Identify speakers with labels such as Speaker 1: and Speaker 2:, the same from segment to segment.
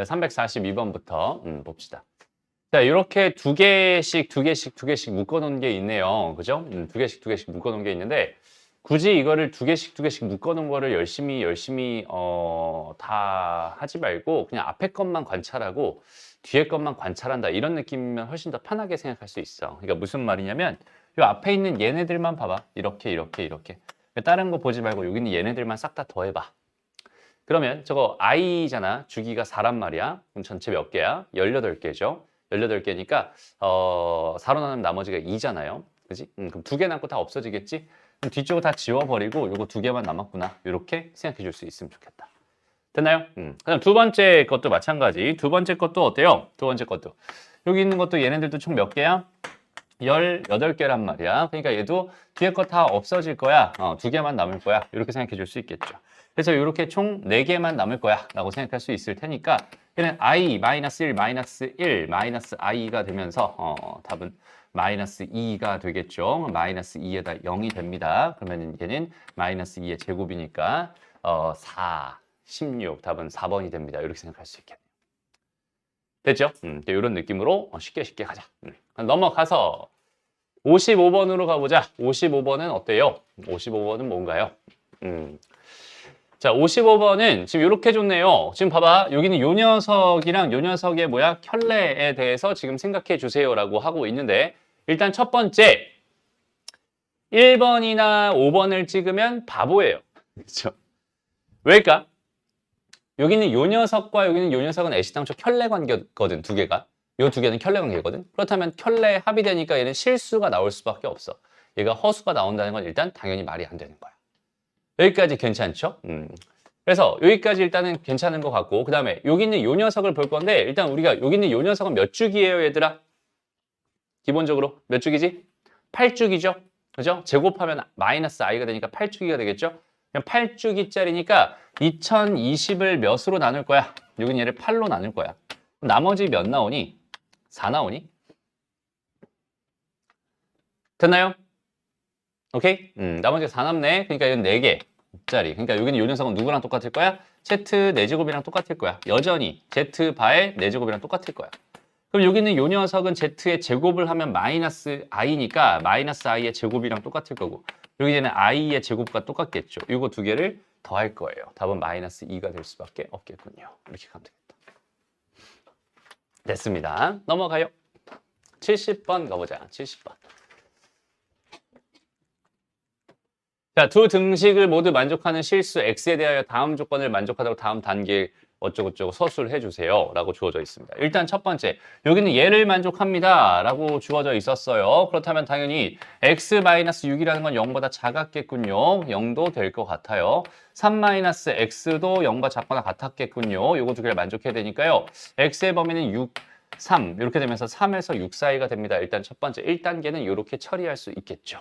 Speaker 1: 342번부터 봅시다. 자, 이렇게 두 개씩 묶어놓은 게 있네요. 그죠? 두 개씩 묶어놓은 게 있는데 굳이 이거를 두 개씩 묶어놓은 거를 열심히 다 하지 말고 그냥 앞에 것만 관찰하고 뒤에 것만 관찰한다 이런 느낌이면 훨씬 더 편하게 생각할 수 있어. 그러니까 무슨 말이냐면 이 앞에 있는 얘네들만 봐봐. 이렇게. 다른 거 보지 말고 여기 있는 얘네들만 싹 다 더해봐. 그러면 저거 i잖아. 주기가 4란 말이야. 그럼 전체 몇 개야? 18개죠. 18개니까 4로 나누면 나머지가 2잖아요. 그지? 그럼 2개 남고 다 없어지겠지? 그럼 뒤쪽을 다 지워버리고 요거 2개만 남았구나. 이렇게 생각해 줄 수 있으면 좋겠다. 됐나요? 그다음 두 번째 것도 마찬가지. 두 번째 것도 어때요? 두 번째 것도. 여기 있는 것도 얘네들도 총 몇 개야? 18개란 말이야. 그러니까 얘도 뒤에 거 다 없어질 거야. 2개만 남을 거야. 이렇게 생각해 줄 수 있겠죠. 그래서 이렇게 총 4개만 남을 거야 라고 생각할 수 있을 테니까 얘는 i, -1, -1, -i가 되면서 답은 -2가 되겠죠. -2에다 0이 됩니다. 그러면 얘는 -2의 제곱이니까 4, 16, 답은 4번이 됩니다. 이렇게 생각할 수 있겠네요. 됐죠? 이런 느낌으로 쉽게 가자. 넘어가서 55번으로 가보자. 55번은 어때요? 55번은 뭔가요? 자, 55번은 지금 이렇게 줬네요. 지금 봐봐. 여기는 요 녀석이랑 요 녀석의 뭐야? 켤레에 대해서 지금 생각해 주세요라고 하고 있는데 일단 첫 번째 1번이나 5번을 찍으면 바보예요. 그렇죠? 왜일까? 여기는 요 녀석과 여기는 요 녀석은 애시당초 켤레 관계거든, 두 개가. 요 두 개는 켤레 관계거든. 그렇다면 켤레 합이 되니까 얘는 실수가 나올 수밖에 없어. 얘가 허수가 나온다는 건 일단 당연히 말이 안 되는 거야. 여기까지 괜찮죠? 그래서 여기까지 일단은 괜찮은 것 같고 그 다음에 여기 있는 요 녀석을 볼 건데 일단 우리가 여기 있는 요 녀석은 몇 주기예요, 얘들아? 기본적으로 몇 주기지? 8주기죠? 그죠? 제곱하면 -i가 되니까 8주기가 되겠죠? 그냥 8주기짜리니까 2020을 몇으로 나눌 거야? 여긴 얘를 8로 나눌 거야. 나머지 몇 나오니? 4 나오니? 됐나요? 오케이? 나머지가 4 남네. 그러니까 이건 4개짜리. 그러니까 여기는 요 녀석은 누구랑 똑같을 거야? Z 4제곱이랑 똑같을 거야. 여전히 Z 바의 4제곱이랑 똑같을 거야. 그럼 여기는 요 녀석은 Z의 제곱을 하면 -i니까 -i의 제곱이랑 똑같을 거고 여기는 i의 제곱과 똑같겠죠. 이거 두 개를 더할 거예요. 답은 -2가 될 수밖에 없겠군요. 이렇게 가면 되겠다. 됐습니다. 넘어가요. 70번 가보자. 70번. 자, 두 등식을 모두 만족하는 실수 x에 대하여 다음 조건을 만족하도록 다음 단계에 어쩌고저쩌고 서술을 해주세요 라고 주어져 있습니다. 일단 첫 번째, 여기는 얘를 만족합니다 라고 주어져 있었어요. 그렇다면 당연히 x-6이라는 건 0보다 작았겠군요. 0도 될 것 같아요. 3-x도 0보다 작거나 같았겠군요. 요거 두 개를 만족해야 되니까요. x의 범위는 6, 3 이렇게 되면서 3에서 6 사이가 됩니다. 일단 첫 번째 1단계는 이렇게 처리할 수 있겠죠.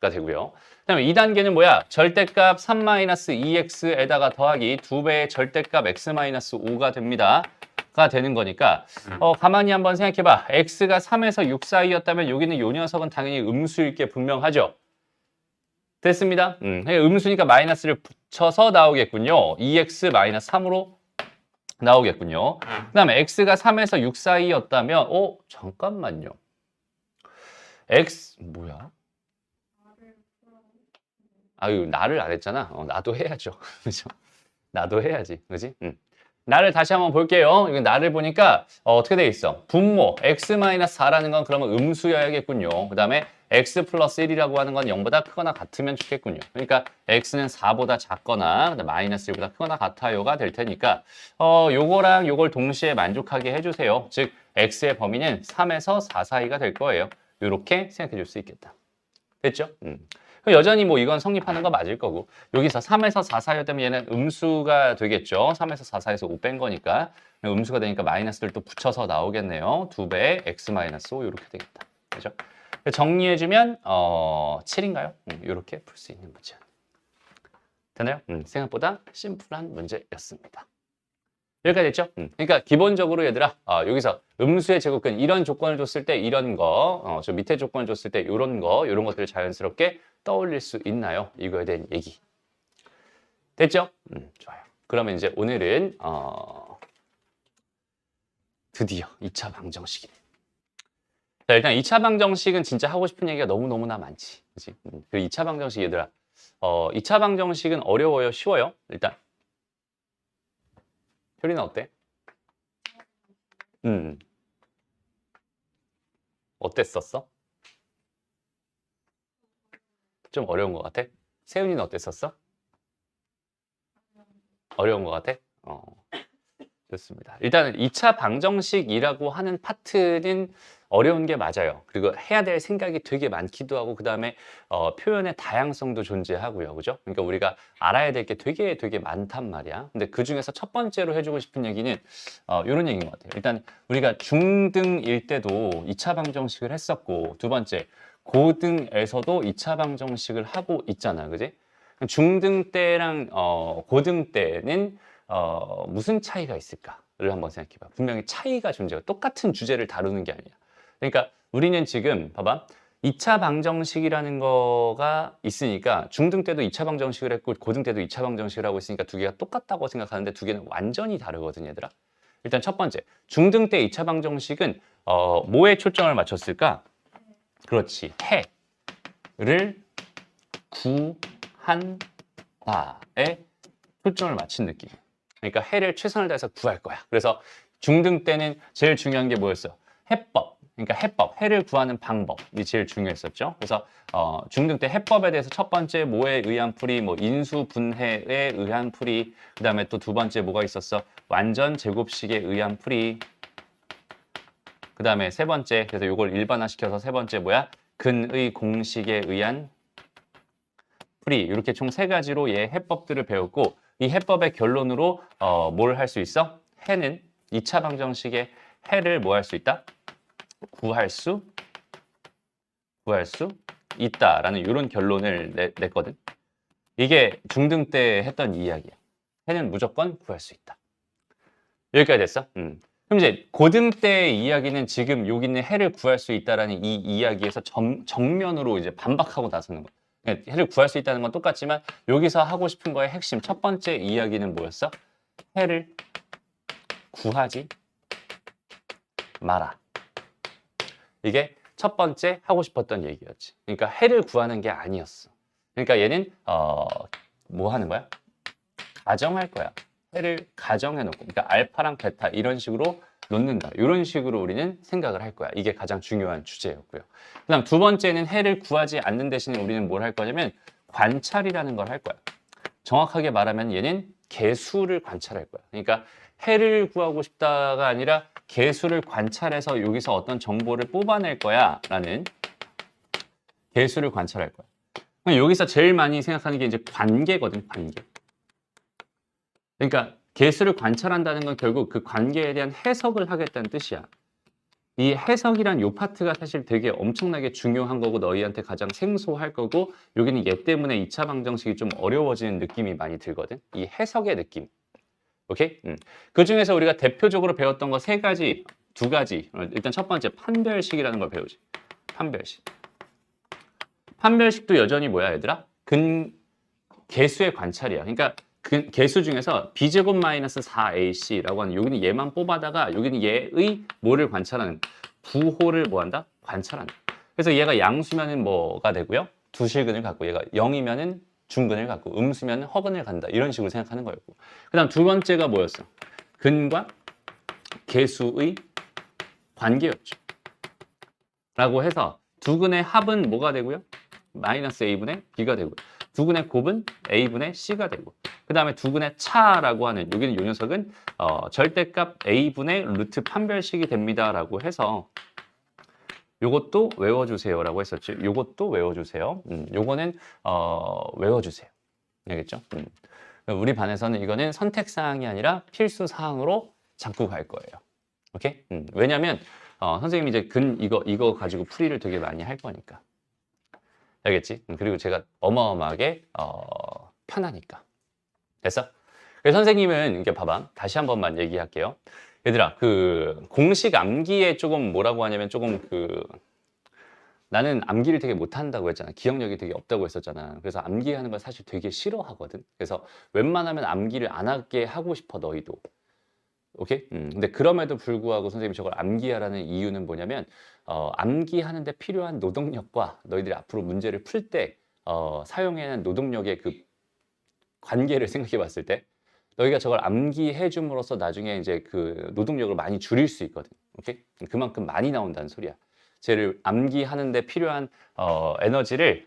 Speaker 1: 가 되고요. 그다음에 2단계는 뭐야? 절대값 3-2x에다가 더하기 2배의 절대값 x-5가 됩니다. 가 되는 거니까 가만히 한번 생각해봐. x가 3에서 6 사이였다면 여기는 요 녀석은 당연히 음수일 게 분명하죠. 됐습니다. 음수니까 마이너스를 붙여서 나오겠군요. 2x-3으로 나오겠군요. 그 다음에 x가 3에서 6 사이였다면 잠깐만요. x 뭐야? 아유, 나를 안 했잖아. 나도 해야죠. 그죠? 나도 해야지. 그지? 나를 다시 한번 볼게요. 이거 나를 보니까 어떻게 돼 있어? 분모 x-4라는 건 그러면 음수여야겠군요. 그 다음에 x 플러스 1이라고 하는 건 0보다 크거나 같으면 좋겠군요. 그러니까 x는 4보다 작거나 마이너스 1보다 크거나 같아요가 될 테니까 요거랑 요걸 동시에 만족하게 해주세요. 즉 x의 범위는 3에서 4 사이가 될 거예요. 이렇게 생각해 줄 수 있겠다. 됐죠? 여전히 뭐 이건 성립하는 거 맞을 거고 여기서 3에서 4 사이였다면 얘는 음수가 되겠죠. 3에서 4 사이에서 5 뺀 거니까 음수가 되니까 마이너스를 또 붙여서 나오겠네요. 2배 x-5 이렇게 되겠다. 그죠? 정리해주면 7인가요? 이렇게 풀 수 있는 문제. 되나요? 생각보다 심플한 문제였습니다. 여기까지 됐죠? 그러니까 기본적으로 얘들아 여기서 음수의 제곱근 이런 조건을 줬을 때 이런 거, 저 밑에 조건을 줬을 때 이런 거, 이런 것들을 자연스럽게 떠올릴 수 있나요? 이거에 대한 얘기. 됐죠? 좋아요. 그러면 이제 오늘은 드디어 2차 방정식이네. 자, 일단 2차 방정식은 진짜 하고 싶은 얘기가 너무너무나 많지. 그치? 그 2차 방정식 얘들아. 2차 방정식은 어려워요? 쉬워요? 일단. 효리는 어때? 어땠었어? 좀 어려운 것 같아? 세윤이는 어땠었어? 어려운 것 같아? 좋습니다. 일단은 2차 방정식이라고 하는 파트는 어려운 게 맞아요. 그리고 해야 될 생각이 되게 많기도 하고, 그 다음에 표현의 다양성도 존재하고요. 그죠? 그러니까 우리가 알아야 될 게 되게 많단 말이야. 근데 그 중에서 첫 번째로 해주고 싶은 얘기는 이런 얘기인 것 같아요. 일단 우리가 중등일 때도 2차 방정식을 했었고, 두 번째, 고등에서도 2차 방정식을 하고 있잖아. 그지? 중등 때랑 고등 때는 무슨 차이가 있을까를 한번 생각해봐. 분명히 차이가 존재해요. 똑같은 주제를 다루는 게 아니야. 그러니까 우리는 지금 봐봐. 2차 방정식이라는 거가 있으니까 중등 때도 2차 방정식을 했고 고등 때도 2차 방정식을 하고 있으니까 두 개가 똑같다고 생각하는데 두 개는 완전히 다르거든, 얘들아. 일단 첫 번째, 중등 때 2차 방정식은 뭐에 초점을 맞췄을까? 그렇지, 해를 구한다에 초점을 맞춘 느낌. 그러니까 해를 최선을 다해서 구할 거야. 그래서 중등 때는 제일 중요한 게 뭐였어? 해법. 그러니까 해법, 해를 구하는 방법이 제일 중요했었죠. 그래서 중등 때 해법에 대해서 첫 번째 뭐에 의한 풀이, 뭐 인수 분해에 의한 풀이, 그 다음에 또 두 번째 뭐가 있었어? 완전 제곱식에 의한 풀이, 그 다음에 세 번째, 그래서 이걸 일반화시켜서 세 번째 뭐야? 근의 공식에 의한 풀이. 이렇게 총 세 가지로 얘 해법들을 배웠고, 이 해법의 결론으로 뭘 할 수 있어? 해는 2차 방정식의 해를 뭐 할 수 있다? 구할 수 있다라는 이런 결론을 냈거든. 이게 중등 때 했던 이야기야. 해는 무조건 구할 수 있다. 여기까지 됐어? 그럼 이제 고등 때의 이야기는 지금 여기 있는 해를 구할 수 있다라는 이 이야기에서 정면으로 이제 반박하고 나서는 거야. 해를 구할 수 있다는 건 똑같지만 여기서 하고 싶은 거의 핵심 첫 번째 이야기는 뭐였어? 해를 구하지 마라. 이게 첫 번째 하고 싶었던 얘기였지. 그러니까 해를 구하는 게 아니었어. 그러니까 얘는 뭐 하는 거야? 가정할 거야. 해를 가정해 놓고, 그러니까 알파랑 베타 이런 식으로 놓는다. 이런 식으로 우리는 생각을 할 거야. 이게 가장 중요한 주제였고요. 그다음 두 번째는 해를 구하지 않는 대신에 우리는 뭘 할 거냐면 관찰이라는 걸 할 거야. 정확하게 말하면 얘는 개수를 관찰할 거야. 그러니까 해를 구하고 싶다가 아니라 개수를 관찰해서 여기서 어떤 정보를 뽑아낼 거야 라는 개수를 관찰할 거야. 그럼 여기서 제일 많이 생각하는 게 이제 관계거든, 관계. 그러니까 개수를 관찰한다는 건 결국 그 관계에 대한 해석을 하겠다는 뜻이야. 이 해석이란 요 파트가 사실 되게 엄청나게 중요한 거고 너희한테 가장 생소할 거고 여기는 얘 때문에 2차 방정식이 좀 어려워지는 느낌이 많이 들거든. 이 해석의 느낌. 오케이? 그 중에서 우리가 대표적으로 배웠던 거 세 가지, 두 가지. 일단 첫 번째 판별식이라는 걸 배우지. 판별식. 판별식도 여전히 뭐야, 얘들아? 개수의 관찰이야. 그러니까 그 개수 중에서 b제곱 마이너스 4ac라고 하는 여기는 얘만 뽑아다가 여기는 얘의 뭐를 관찰하는 부호를 뭐 한다? 관찰한다. 그래서 얘가 양수면은 뭐가 되고요? 두실근을 갖고 얘가 0이면은 중근을 갖고 음수면은 허근을 간다. 이런 식으로 생각하는 거였고. 그다음 두 번째가 뭐였어? 근과 개수의 관계였죠. 라고 해서 두 근의 합은 뭐가 되고요? 마이너스 a분의 b가 되고요. 두 근의 곱은 a분의 c가 되고 그 다음에 두 근의 차라고 하는 여기는 요 녀석은 절대값 a분의 루트 판별식이 됩니다 라고 해서 요것도 외워주세요 라고 했었죠. 요것도 외워주세요. 요거는 외워주세요. 알겠죠? 우리 반에서는 이거는 선택사항이 아니라 필수사항으로 잡고 갈 거예요. 오케이? 왜냐면 선생님이 이제 이거 가지고 풀이를 되게 많이 할 거니까. 알겠지? 그리고 제가 어마어마하게 편하니까. 됐어? 그래서 선생님은 이렇게 봐봐. 다시 한 번만 얘기할게요. 얘들아, 그 공식 암기에 조금 뭐라고 하냐면 조금 나는 암기를 되게 못한다고 했잖아. 기억력이 되게 없다고 했었잖아. 그래서 암기하는 걸 사실 되게 싫어하거든. 그래서 웬만하면 암기를 안 하게 하고 싶어, 너희도. 오케이? 근데 그럼에도 불구하고 선생님이 저걸 암기하라는 이유는 뭐냐면 암기하는데 필요한 노동력과 너희들이 앞으로 문제를 풀 때 사용해야 하는 노동력의 그 관계를 생각해 봤을 때 너희가 저걸 암기해 줌으로써 나중에 이제 그 노동력을 많이 줄일 수 있거든. 오케이? 그만큼 많이 나온다는 소리야. 쟤를 암기하는데 필요한 에너지를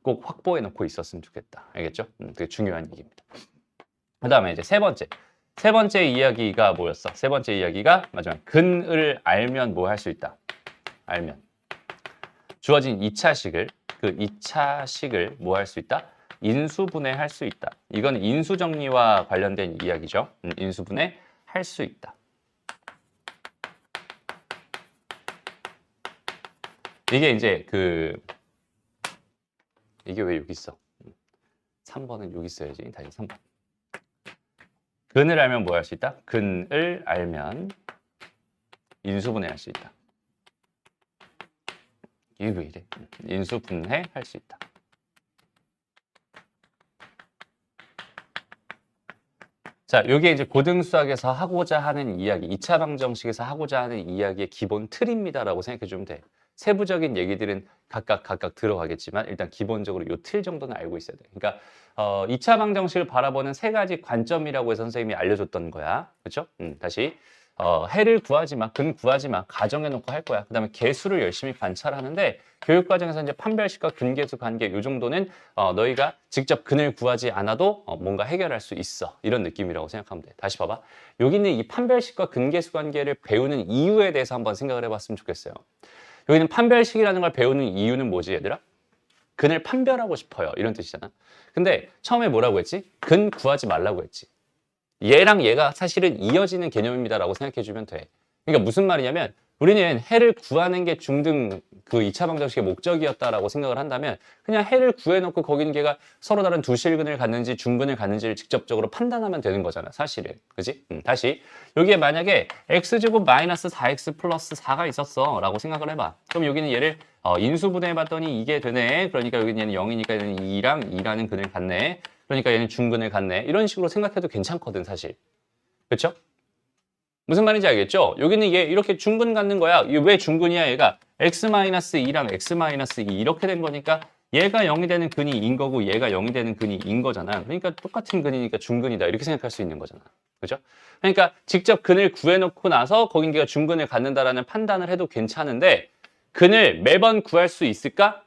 Speaker 1: 꼭 확보해 놓고 있었으면 좋겠다. 알겠죠? 되게 중요한 얘기입니다. 그 다음에 이제 세 번째 이야기가 뭐였어? 세 번째 이야기가 마지막 근을 알면 뭐 할 수 있다. 알면 주어진 2차식을 그 2차식을 뭐 할 수 있다? 인수분해 할 수 있다. 이건 인수정리와 관련된 이야기죠. 인수분해 할 수 있다. 이게 이제 이게 왜 여기 있어? 3번은 여기 있어야지. 다시 3번. 근을 알면 뭐 할 수 있다? 근을 알면 인수분해 할 수 있다. 이게 왜 이래? 인수분해 할 수 있다. 자, 요게 이제 고등수학에서 하고자 하는 이야기, 2차 방정식에서 하고자 하는 이야기의 기본 틀입니다라고 생각해 주면 돼. 세부적인 얘기들은 각각 들어가겠지만 일단 기본적으로 요 틀 정도는 알고 있어야 돼. 그러니까 2차 방정식을 바라보는 세 가지 관점이라고 해서 선생님이 알려줬던 거야. 그렇죠? 다시 해를 구하지 마, 근 구하지 마, 가정해 놓고 할 거야. 그다음에 계수를 열심히 관찰하는데 교육 과정에서 이제 판별식과 근계수 관계 요 정도는 너희가 직접 근을 구하지 않아도 뭔가 해결할 수 있어. 이런 느낌이라고 생각하면 돼. 다시 봐봐. 여기는 이 판별식과 근계수 관계를 배우는 이유에 대해서 한번 생각을 해봤으면 좋겠어요. 여기는 판별식이라는 걸 배우는 이유는 뭐지, 얘들아? 근을 판별하고 싶어요. 이런 뜻이잖아. 근데 처음에 뭐라고 했지? 근 구하지 말라고 했지. 얘랑 얘가 사실은 이어지는 개념입니다라고 생각해주면 돼. 그러니까 무슨 말이냐면 우리는 해를 구하는 게 중등 그 2차 방정식의 목적이었다라고 생각을 한다면 그냥 해를 구해놓고 거기는 걔가 서로 다른 두 실근을 갖는지 중근을 갖는지를 직접적으로 판단하면 되는 거잖아, 사실은. 그지? 다시 여기에 만약에 x제곱 마이너스 4x 플러스 4가 있었어 라고 생각을 해봐. 그럼 여기는 얘를 인수분해해봤더니 이게 되네. 그러니까 여기는 얘는 0이니까 얘는 2랑 2라는 근을 갖네. 그러니까 얘는 중근을 갖네. 이런 식으로 생각해도 괜찮거든, 사실. 그렇죠? 무슨 말인지 알겠죠? 여기는 얘 이렇게 중근 갖는 거야. 이게 왜 중근이야? 얘가 x-2랑 x-2 이렇게 된 거니까 얘가 0이 되는 근이 인 거고 얘가 0이 되는 근이 인 거잖아. 그러니까 똑같은 근이니까 중근이다. 이렇게 생각할 수 있는 거잖아. 그죠? 그러니까 직접 근을 구해놓고 나서 거긴 걔가 중근을 갖는다라는 판단을 해도 괜찮은데 근을 매번 구할 수 있을까?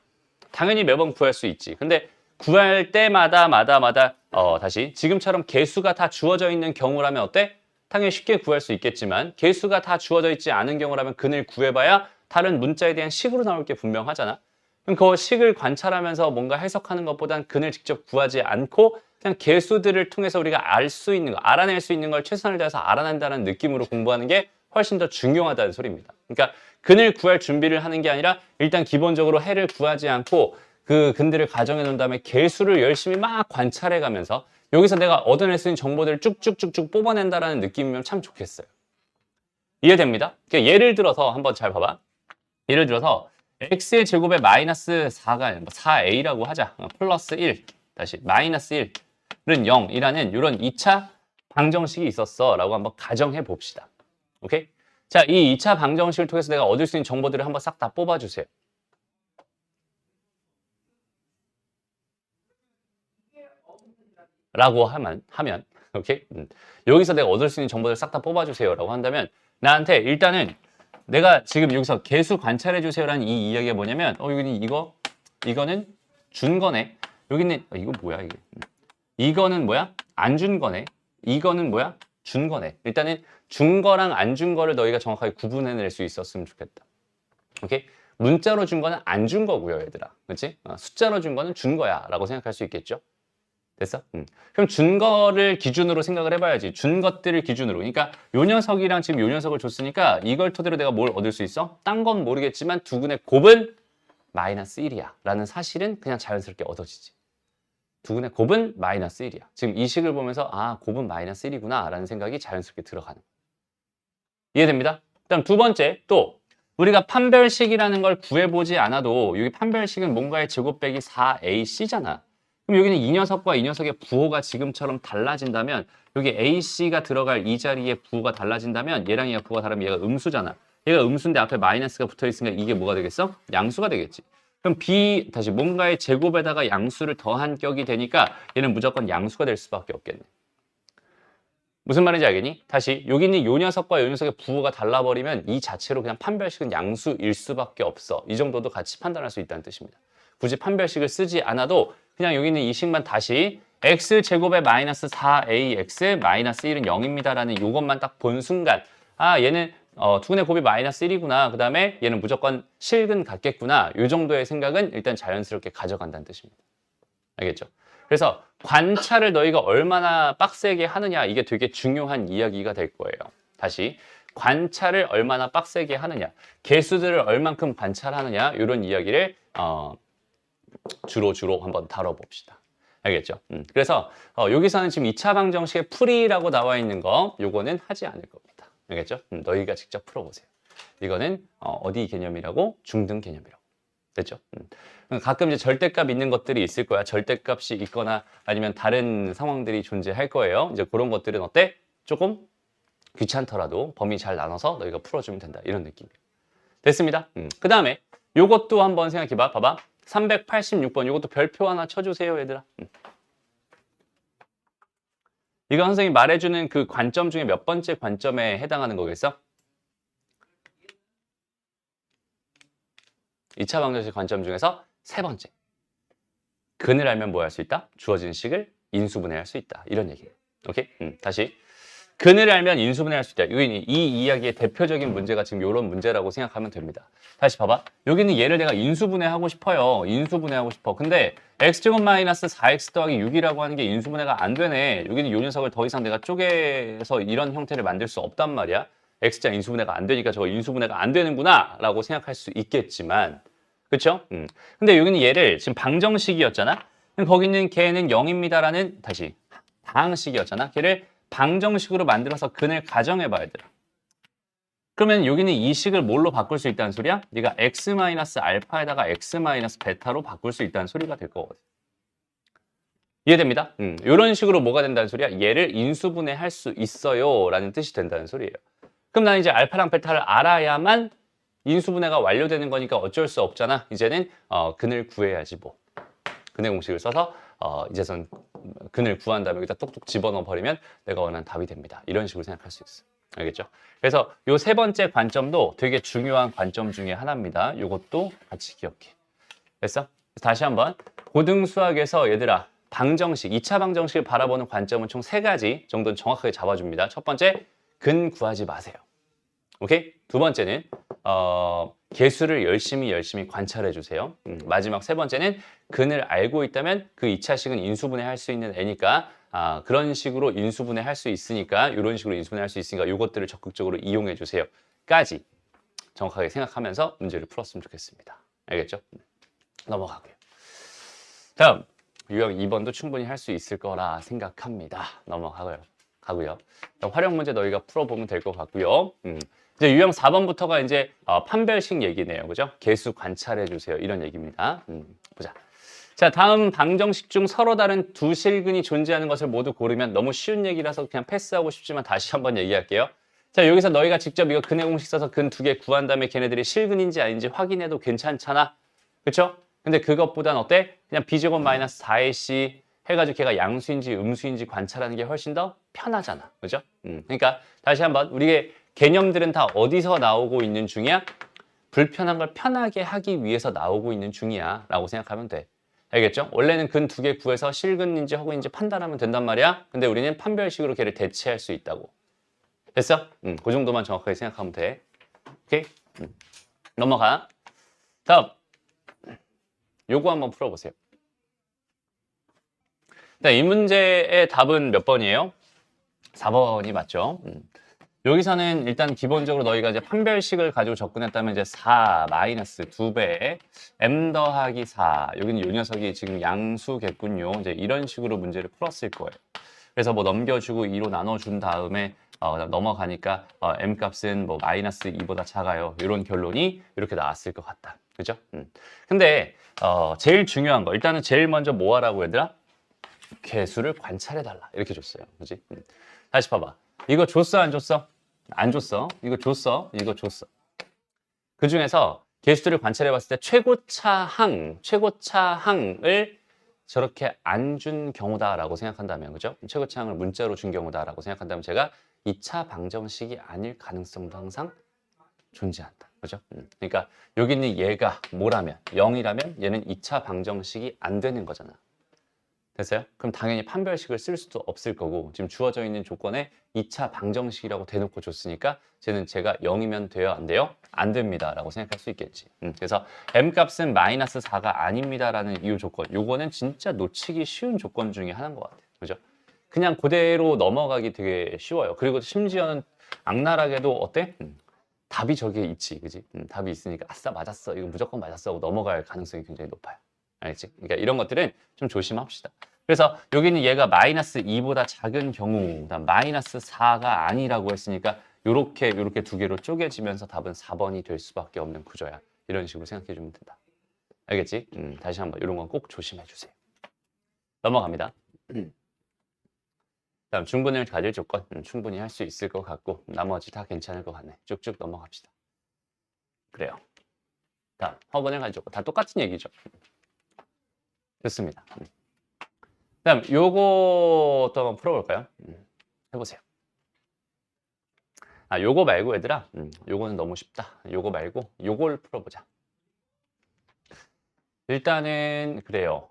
Speaker 1: 당연히 매번 구할 수 있지. 근데 구할 때마다 다시 지금처럼 개수가 다 주어져 있는 경우라면 어때? 당연히 쉽게 구할 수 있겠지만 개수가 다 주어져 있지 않은 경우라면 근을 구해봐야 다른 문자에 대한 식으로 나올 게 분명하잖아. 그럼 그 식을 관찰하면서 뭔가 해석하는 것보단 근을 직접 구하지 않고 그냥 개수들을 통해서 우리가 알 수 있는 거, 알아낼 수 있는 걸 최선을 다해서 알아낸다는 느낌으로 공부하는 게 훨씬 더 중요하다는 소리입니다. 그러니까 근을 구할 준비를 하는 게 아니라 일단 기본적으로 해를 구하지 않고 그 근들을 가정해 놓은 다음에 개수를 열심히 막 관찰해 가면서 여기서 내가 얻어낼 수 있는 정보들을 쭉쭉쭉쭉 뽑아낸다라는 느낌이면 참 좋겠어요. 이해됩니다? 그러니까 예를 들어서 한번 잘 봐봐. 예를 들어서 x의 제곱에 마이너스 4가 4a라고 하자. 플러스 1 다시 마이너스 1은 0이라는 이런 2차 방정식이 있었어 라고 한번 가정해 봅시다. 오케이? 자, 이 2차 방정식을 통해서 내가 얻을 수 있는 정보들을 한번 싹 다 뽑아주세요. 라고 하면 오케이? 여기서 내가 얻을 수 있는 정보들 싹 다 뽑아주세요 라고 한다면 나한테 일단은 내가 지금 여기서 개수 관찰해 주세요라는 이 이야기가 뭐냐면 여기는 이거는 준 거네. 여기는 이거 뭐야 이게? 이거는 뭐야? 안 준 거네. 이거는 뭐야? 준 거네. 일단은 준 거랑 안 준 거를 너희가 정확하게 구분해낼 수 있었으면 좋겠다. 오케이? 문자로 준 거는 안 준 거고요, 얘들아. 그렇지? 숫자로 준 거는 준 거야 라고 생각할 수 있겠죠? 됐어? 그럼 준 거를 기준으로 생각을 해봐야지. 준 것들을 기준으로. 그러니까 요 녀석이랑 지금 요 녀석을 줬으니까 이걸 토대로 내가 뭘 얻을 수 있어? 딴 건 모르겠지만 두근의 곱은 마이너스 1이야 라는 사실은 그냥 자연스럽게 얻어지지. 두근의 곱은 마이너스 1이야. 지금 이 식을 보면서 곱은 마이너스 1이구나 라는 생각이 자연스럽게 들어가는. 이해됩니다? 그다음 두 번째 또 우리가 판별식이라는 걸 구해보지 않아도 여기 판별식은 뭔가의 제곱 빼기 4ac잖아. 그럼 여기는 이 녀석과 이 녀석의 부호가 지금처럼 달라진다면 여기 AC가 들어갈 이 자리에 부호가 달라진다면 얘랑 얘가 부호가 다르면 얘가 음수잖아. 얘가 음수인데 앞에 마이너스가 붙어 있으니까 이게 뭐가 되겠어? 양수가 되겠지. 그럼 B 다시 뭔가의 제곱에다가 양수를 더한 격이 되니까 얘는 무조건 양수가 될 수밖에 없겠네. 무슨 말인지 알겠니? 다시 여기 있는 요 녀석과 요 녀석의 부호가 달라버리면 이 자체로 그냥 판별식은 양수일 수밖에 없어. 이 정도도 같이 판단할 수 있다는 뜻입니다. 굳이 판별식을 쓰지 않아도 그냥 여기 있는 이 식만 다시 x제곱에 마이너스 4ax 마이너스 1은 0입니다라는 요것만 딱 본 순간 아 얘는 두근의 곱이 마이너스 1이구나. 그 다음에 얘는 무조건 실근 같겠구나. 요 정도의 생각은 일단 자연스럽게 가져간다는 뜻입니다. 알겠죠? 그래서 관찰을 너희가 얼마나 빡세게 하느냐 이게 되게 중요한 이야기가 될 거예요. 다시 관찰을 얼마나 빡세게 하느냐 개수들을 얼만큼 관찰하느냐 이런 이야기를 주로 한번 다뤄봅시다. 알겠죠? 그래서 여기서는 지금 2차 방정식의 풀이라고 나와 있는 거 요거는 하지 않을 겁니다. 알겠죠? 너희가 직접 풀어보세요. 이거는 어디 개념이라고? 중등 개념이라고. 됐죠? 가끔 이제 절대값 있는 것들이 있을 거야. 절대값이 있거나 아니면 다른 상황들이 존재할 거예요. 이제 그런 것들은 어때? 조금 귀찮더라도 범위 잘 나눠서 너희가 풀어주면 된다. 이런 느낌이에요. 됐습니다. 그 다음에 요것도 한번 생각해봐. 봐봐. 386번 요것도 별표 하나 쳐주세요, 얘들아. 이거 선생님이 말해주는 그 관점 중에 몇 번째 관점에 해당하는 거겠어? 2차 방정식 관점 중에서 세 번째. 근을 알면 뭐 할 수 있다? 주어진 식을 인수분해할 수 있다. 이런 얘기예요. 오케이? 다시. 근을 알면 인수분해할 수 있다. 이 이야기의 대표적인 문제가 지금 이런 문제라고 생각하면 됩니다. 다시 봐봐. 여기는 얘를 내가 인수분해하고 싶어요. 인수분해하고 싶어. 근데 x제곱 마이너스 4x 더하기 6이라고 하는 게 인수분해가 안 되네. 여기는 요 녀석을 더 이상 내가 쪼개서 이런 형태를 만들 수 없단 말이야. x자 인수분해가 안 되니까 저거 인수분해가 안 되는구나 라고 생각할 수 있겠지만 그쵸? 근데 여기는 얘를 지금 방정식이었잖아. 그럼 거기 있는 걔는 0입니다라는 다시 방식이었잖아. 걔를 방정식으로 만들어서 근을 가정해봐야 돼. 그러면 여기는 이 식을 뭘로 바꿀 수 있다는 소리야? 네가 x-알파에다가 x-베타로 바꿀 수 있다는 소리가 될 거거든. 이해됩니다? 이런 식으로 뭐가 된다는 소리야? 얘를 인수분해할 수 있어요 라는 뜻이 된다는 소리예요. 그럼 나는 이제 알파랑 베타를 알아야만 인수분해가 완료되는 거니까 어쩔 수 없잖아. 이제는 근을 구해야지 뭐. 근의 공식을 써서 이제선 근을 구한 다음에 여기다 뚝뚝 집어넣어 버리면 내가 원하는 답이 됩니다. 이런 식으로 생각할 수 있어. 알겠죠? 그래서 요 세 번째 관점도 되게 중요한 관점 중에 하나입니다. 이것도 같이 기억해. 됐어? 다시 한번 고등 수학에서 얘들아 방정식, 2차 방정식을 바라보는 관점은 총 3가지 정도는 정확하게 잡아줍니다. 첫 번째, 근 구하지 마세요. 오케이? 두 번째는 개수를 열심히 관찰해 주세요. 마지막 세 번째는 근을 알고 있다면 그 2차식은 인수분해할 수 있는 애니까 그런 식으로 인수분해할 수 있으니까 이런 식으로 인수분해할 수 있으니까 이것들을 적극적으로 이용해 주세요. 까지 정확하게 생각하면서 문제를 풀었으면 좋겠습니다. 알겠죠? 넘어가고요. 다음 유형 2번도 충분히 할 수 있을 거라 생각합니다. 넘어가고요. 활용 문제 너희가 풀어보면 될 것 같고요. 이제 유형 4번부터가 이제 판별식 얘기네요. 그죠? 개수 관찰해 주세요. 이런 얘기입니다. 보자. 자, 다음 방정식 중 서로 다른 두 실근이 존재하는 것을 모두 고르면 너무 쉬운 얘기라서 그냥 패스하고 싶지만 다시 한번 얘기할게요. 자, 여기서 너희가 직접 이거 근의 공식 써서 근 2개 구한 다음에 걔네들이 실근인지 아닌지 확인해도 괜찮잖아. 그쵸? 근데 그것보단 어때? 그냥 b제곱 마이너스 4ac 해가지고 걔가 양수인지 음수인지 관찰하는 게 훨씬 더 편하잖아. 그죠? 그러니까 다시 한번 우리의 개념들은 다 어디서 나오고 있는 중이야? 불편한 걸 편하게 하기 위해서 나오고 있는 중이야 라고 생각하면 돼. 알겠죠? 원래는 근 2개 구해서 실근인지 허근인지 판단하면 된단 말이야. 근데 우리는 판별식으로 걔를 대체할 수 있다고. 됐어? 그 정도만 정확하게 생각하면 돼. 오케이? 넘어가. 다음 요거 한번 풀어보세요. 이 문제의 답은 몇 번이에요? 4번이 맞죠? 여기서는 일단 기본적으로 너희가 이제 판별식을 가지고 접근했다면 이제 4 마이너스 2배 m 더하기 4 여기는 요 녀석이 지금 양수겠군요. 이제 이런 식으로 문제를 풀었을 거예요. 그래서 뭐 넘겨주고 2로 나눠준 다음에 넘어가니까 m 값은 뭐 마이너스 2보다 작아요. 이런 결론이 이렇게 나왔을 것 같다. 그죠? 근데 제일 중요한 거 일단은 제일 먼저 뭐 하라고 얘들아? 개수를 관찰해 달라. 이렇게 줬어요. 그지? 다시 봐봐. 이거 줬어 안 줬어? 안 줬어. 이거 줬어. 이거 줬어. 그 중에서 개수들을 관찰해 봤을 때 최고차항을 저렇게 안 준 경우다라고 생각한다면, 그죠? 최고차항을 문자로 준 경우다라고 생각한다면 제가 2차 방정식이 아닐 가능성도 항상 존재한다. 그죠? 그러니까 여기 있는 얘가 뭐라면 0이라면 얘는 2차 방정식이 안 되는 거잖아. 됐어요? 그럼 당연히 판별식을 쓸 수도 없을 거고 지금 주어져 있는 조건에 2차 방정식이라고 대놓고 줬으니까 쟤는 제가 0이면 돼요? 안 돼요? 안 됩니다 라고 생각할 수 있겠지. 그래서 m값은 마이너스 4가 아닙니다 라는 이 조건, 요거는 진짜 놓치기 쉬운 조건 중에 하나인 것 같아요. 그죠? 그냥 그대로 넘어가기 되게 쉬워요. 그리고 심지어는 악랄하게도 어때? 답이 저기에 있지, 그지? 답이 있으니까 아싸 맞았어, 이거 무조건 맞았어 하고 넘어갈 가능성이 굉장히 높아요. 알겠지? 그러니까 이런 것들은 좀 조심합시다. 그래서 여기는 얘가 마이너스 2보다 작은 경우, 그다음 마이너스 4가 아니라고 했으니까 요렇게 두 개로 쪼개지면서 답은 4번이 될 수밖에 없는 구조야. 이런 식으로 생각해 주면 된다. 알겠지? 다시 한번 이런 건 꼭 조심해 주세요. 넘어갑니다. 다음 중분을 가질 조건 충분히 할 수 있을 것 같고 나머지 다 괜찮을 것 같네. 쭉쭉 넘어갑시다. 그래요. 다음 허분을 가질 조건 다 똑같은 얘기죠. 좋습니다. 다음 요거 또 한번 풀어볼까요? 해보세요. 요거 말고 얘들아, 요거는 너무 쉽다. 요거 말고 요걸 풀어보자. 일단은 그래요.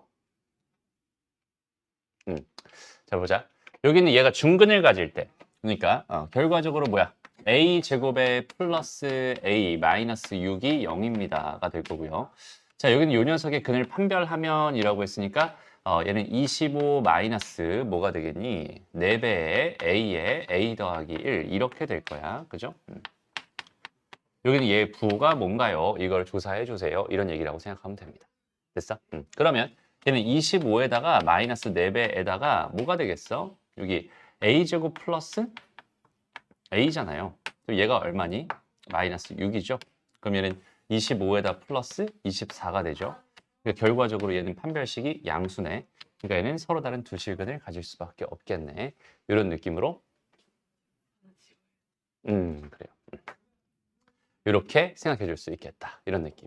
Speaker 1: 자 보자. 여기는 얘가 중근을 가질 때, 그러니까 결과적으로 뭐야? a 제곱에 플러스 a 마이너스 6이 0입니다가 될 거고요. 자 여기는 요 녀석의 근을 판별하면이라고 했으니까 얘는 25 마이너스 뭐가 되겠니? 4배의 a에 a 더하기 1 이렇게 될 거야. 그죠? 여기는 얘 부가 뭔가요? 이걸 조사해 주세요. 이런 얘기라고 생각하면 됩니다. 됐어? 그러면 얘는 25에다가 마이너스 4배에다가 뭐가 되겠어? 여기 a제곱 플러스 a잖아요. 그럼 얘가 얼마니? 마이너스 6이죠. 그럼 얘는 25에다 플러스 24가 되죠. 그러니까 결과적으로 얘는 판별식이 양수네. 그러니까 얘는 서로 다른 두 실근을 가질 수밖에 없겠네. 이런 느낌으로 그래요. 이렇게 생각해 줄 수 있겠다. 이런 느낌.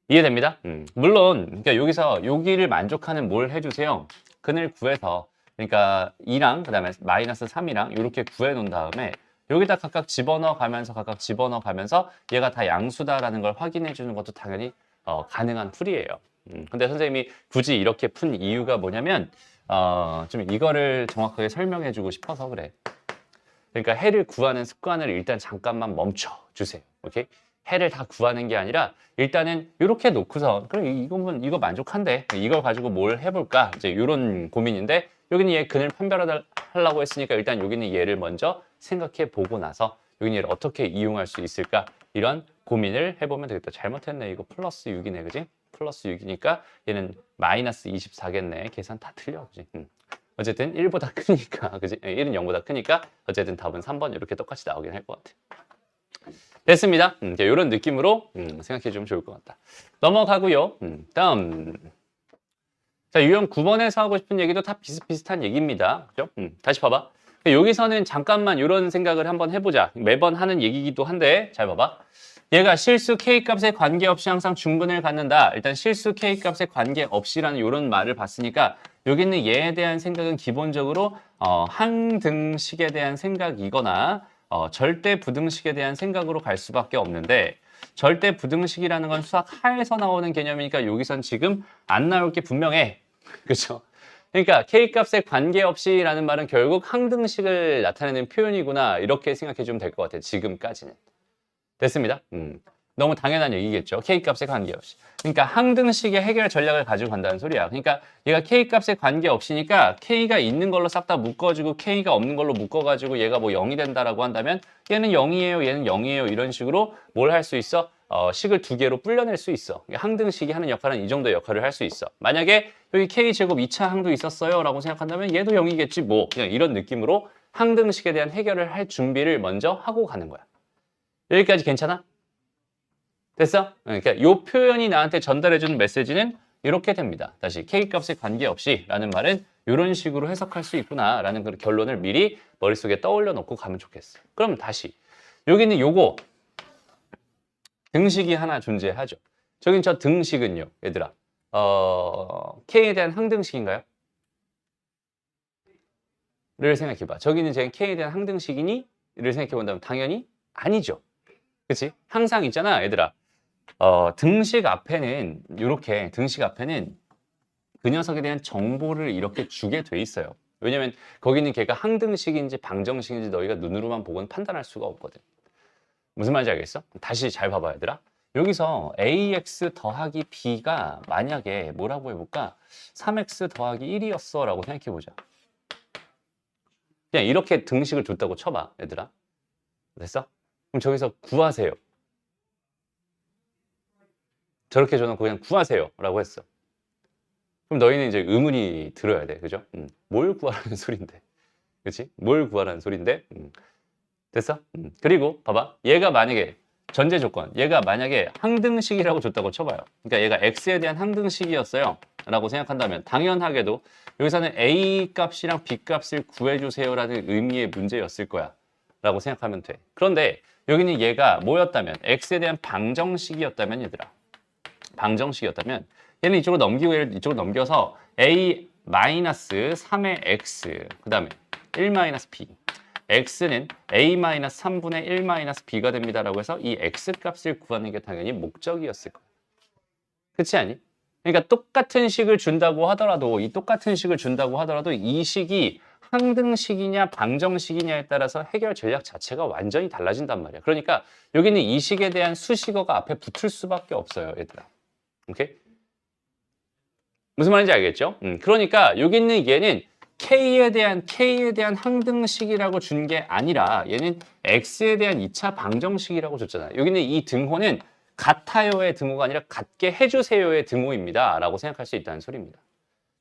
Speaker 1: 이해됩니다? 물론 그러니까 여기서 여기를 만족하는 뭘 해주세요. 근을 구해서 그러니까 2랑 그다음에 마이너스 3이랑 이렇게 구해 놓은 다음에 여기다 각각 집어넣어 가면서 얘가 다 양수다라는 걸 확인해 주는 것도 당연히 가능한 풀이에요. 근데 선생님이 굳이 이렇게 푼 이유가 뭐냐면 좀 이거를 정확하게 설명해 주고 싶어서 그래. 그러니까 해를 구하는 습관을 일단 잠깐만 멈춰 주세요. 오케이? 해를 다 구하는 게 아니라 일단은 이렇게 놓고서 그럼 이거 만족한데 이걸 가지고 뭘 해볼까 이제 이런 고민인데 여기는 얘 근을 판별하려고 했으니까 일단 여기는 얘를 먼저 생각해 보고 나서 여기는 얘를 어떻게 이용할 수 있을까 이런 고민을 해보면 되겠다. 잘못했네. 이거 플러스 6이네. 그지? 플러스 6이니까 얘는 마이너스 24겠네. 계산 다 틀려. 그지? 어쨌든 1보다 크니까 그지? 1은 0보다 크니까 어쨌든 답은 3번 이렇게 똑같이 나오긴 할 것 같아. 됐습니다. 이런 느낌으로 생각해 주면 좋을 것 같다. 넘어가고요. 다음. 자, 유형 9번에서 하고 싶은 얘기도 다 비슷비슷한 얘기입니다. 그죠? 다시 봐봐. 여기서는 잠깐만 이런 생각을 한번 해보자. 매번 하는 얘기이기도 한데 잘 봐봐. 얘가 실수 K값에 관계없이 항상 중근을 갖는다. 일단 실수 K값에 관계없이라는 이런 말을 봤으니까 여기 있는 얘에 대한 생각은 기본적으로 항등식에 대한 생각이거나 절대 부등식에 대한 생각으로 갈 수밖에 없는데 절대 부등식이라는 건 수학 하에서 나오는 개념이니까 여기선 지금 안 나올 게 분명해. 그렇죠? 그러니까 K값에 관계없이라는 말은 결국 항등식을 나타내는 표현이구나 이렇게 생각해 주면 될 것 같아요. 지금까지는. 됐습니다. 너무 당연한 얘기겠죠. K값에 관계없이. 그러니까 항등식의 해결 전략을 가지고 간다는 소리야. 그러니까 얘가 K값에 관계없이니까 K가 있는 걸로 싹 다 묶어주고 K가 없는 걸로 묶어가지고 얘가 뭐 0이 된다라고 한다면 얘는 0이에요, 얘는 0이에요 이런 식으로 뭘 할 수 있어? 식을 두 개로 불려낼 수 있어. 항등식이 하는 역할은 이 정도의 역할을 할 수 있어. 만약에 여기 K제곱 2차 항도 있었어요 라고 생각한다면 얘도 0이겠지 뭐 그냥 이런 느낌으로 항등식에 대한 해결을 할 준비를 먼저 하고 가는 거야. 여기까지 괜찮아? 됐어? 그러니까 이 표현이 나한테 전달해주는 메시지는 이렇게 됩니다. 다시 K값에 관계없이 라는 말은 이런 식으로 해석할 수 있구나 라는 그런 결론을 미리 머릿속에 떠올려 놓고 가면 좋겠어. 그럼 다시 여기는 요거 등식이 하나 존재하죠. 저긴 저 등식은요, 얘들아. K에 대한 항등식인가요? 를 생각해봐. 저기는 제 K에 대한 항등식이니? 를 생각해본다면 당연히 아니죠. 그치? 항상 있잖아, 얘들아. 등식 앞에는 이렇게 등식 앞에는 그 녀석에 대한 정보를 이렇게 주게 돼 있어요. 왜냐면 거기는 걔가 항등식인지 방정식인지 너희가 눈으로만 보고는 판단할 수가 없거든. 무슨 말인지 알겠어? 다시 잘 봐봐, 얘들아. 여기서 ax 더하기 b가 만약에 뭐라고 해볼까? 3x 더하기 1이었어 라고 생각해보자. 그냥 이렇게 등식을 줬다고 쳐봐, 얘들아. 됐어? 그럼 저기서 구하세요. 저렇게 줘놓고 그냥 구하세요 라고 했어. 그럼 너희는 이제 의문이 들어야 돼. 그죠? 뭘 구하라는 소린데. 그치? 뭘 구하라는 소린데. 됐어? 그리고 봐봐. 얘가 만약에 전제 조건. 얘가 만약에 항등식이라고 줬다고 쳐봐요. 그러니까 얘가 x에 대한 항등식이었어요. 라고 생각한다면 당연하게도 여기서는 a 값이랑 b 값을 구해주세요 라는 의미의 문제였을 거야. 라고 생각하면 돼. 그런데 여기는 얘가 뭐였다면 x에 대한 방정식이었다면 얘들아. 방정식이었다면 얘는 이쪽으로 넘기고 얘를 이쪽으로 넘겨서 a-3의 x 그 다음에 1-b x는 a-3분의 1-b가 됩니다 라고 해서 이 x 값을 구하는 게 당연히 목적이었을 거야. 그렇지 않니? 그러니까 똑같은 식을 준다고 하더라도 이 식이 항등식이냐 방정식이냐에 따라서 해결 전략 자체가 완전히 달라진단 말이야. 그러니까 여기는 이 식에 대한 수식어가 앞에 붙을 수밖에 없어요, 얘들아. 오케이? 무슨 말인지 알겠죠? 그러니까 여기 있는 얘는 K에 대한 항등식이라고 준 게 아니라 얘는 X에 대한 2차 방정식이라고 줬잖아요. 여기는 이 등호는 같아요의 등호가 아니라 같게 해주세요의 등호입니다. 라고 생각할 수 있다는 소리입니다.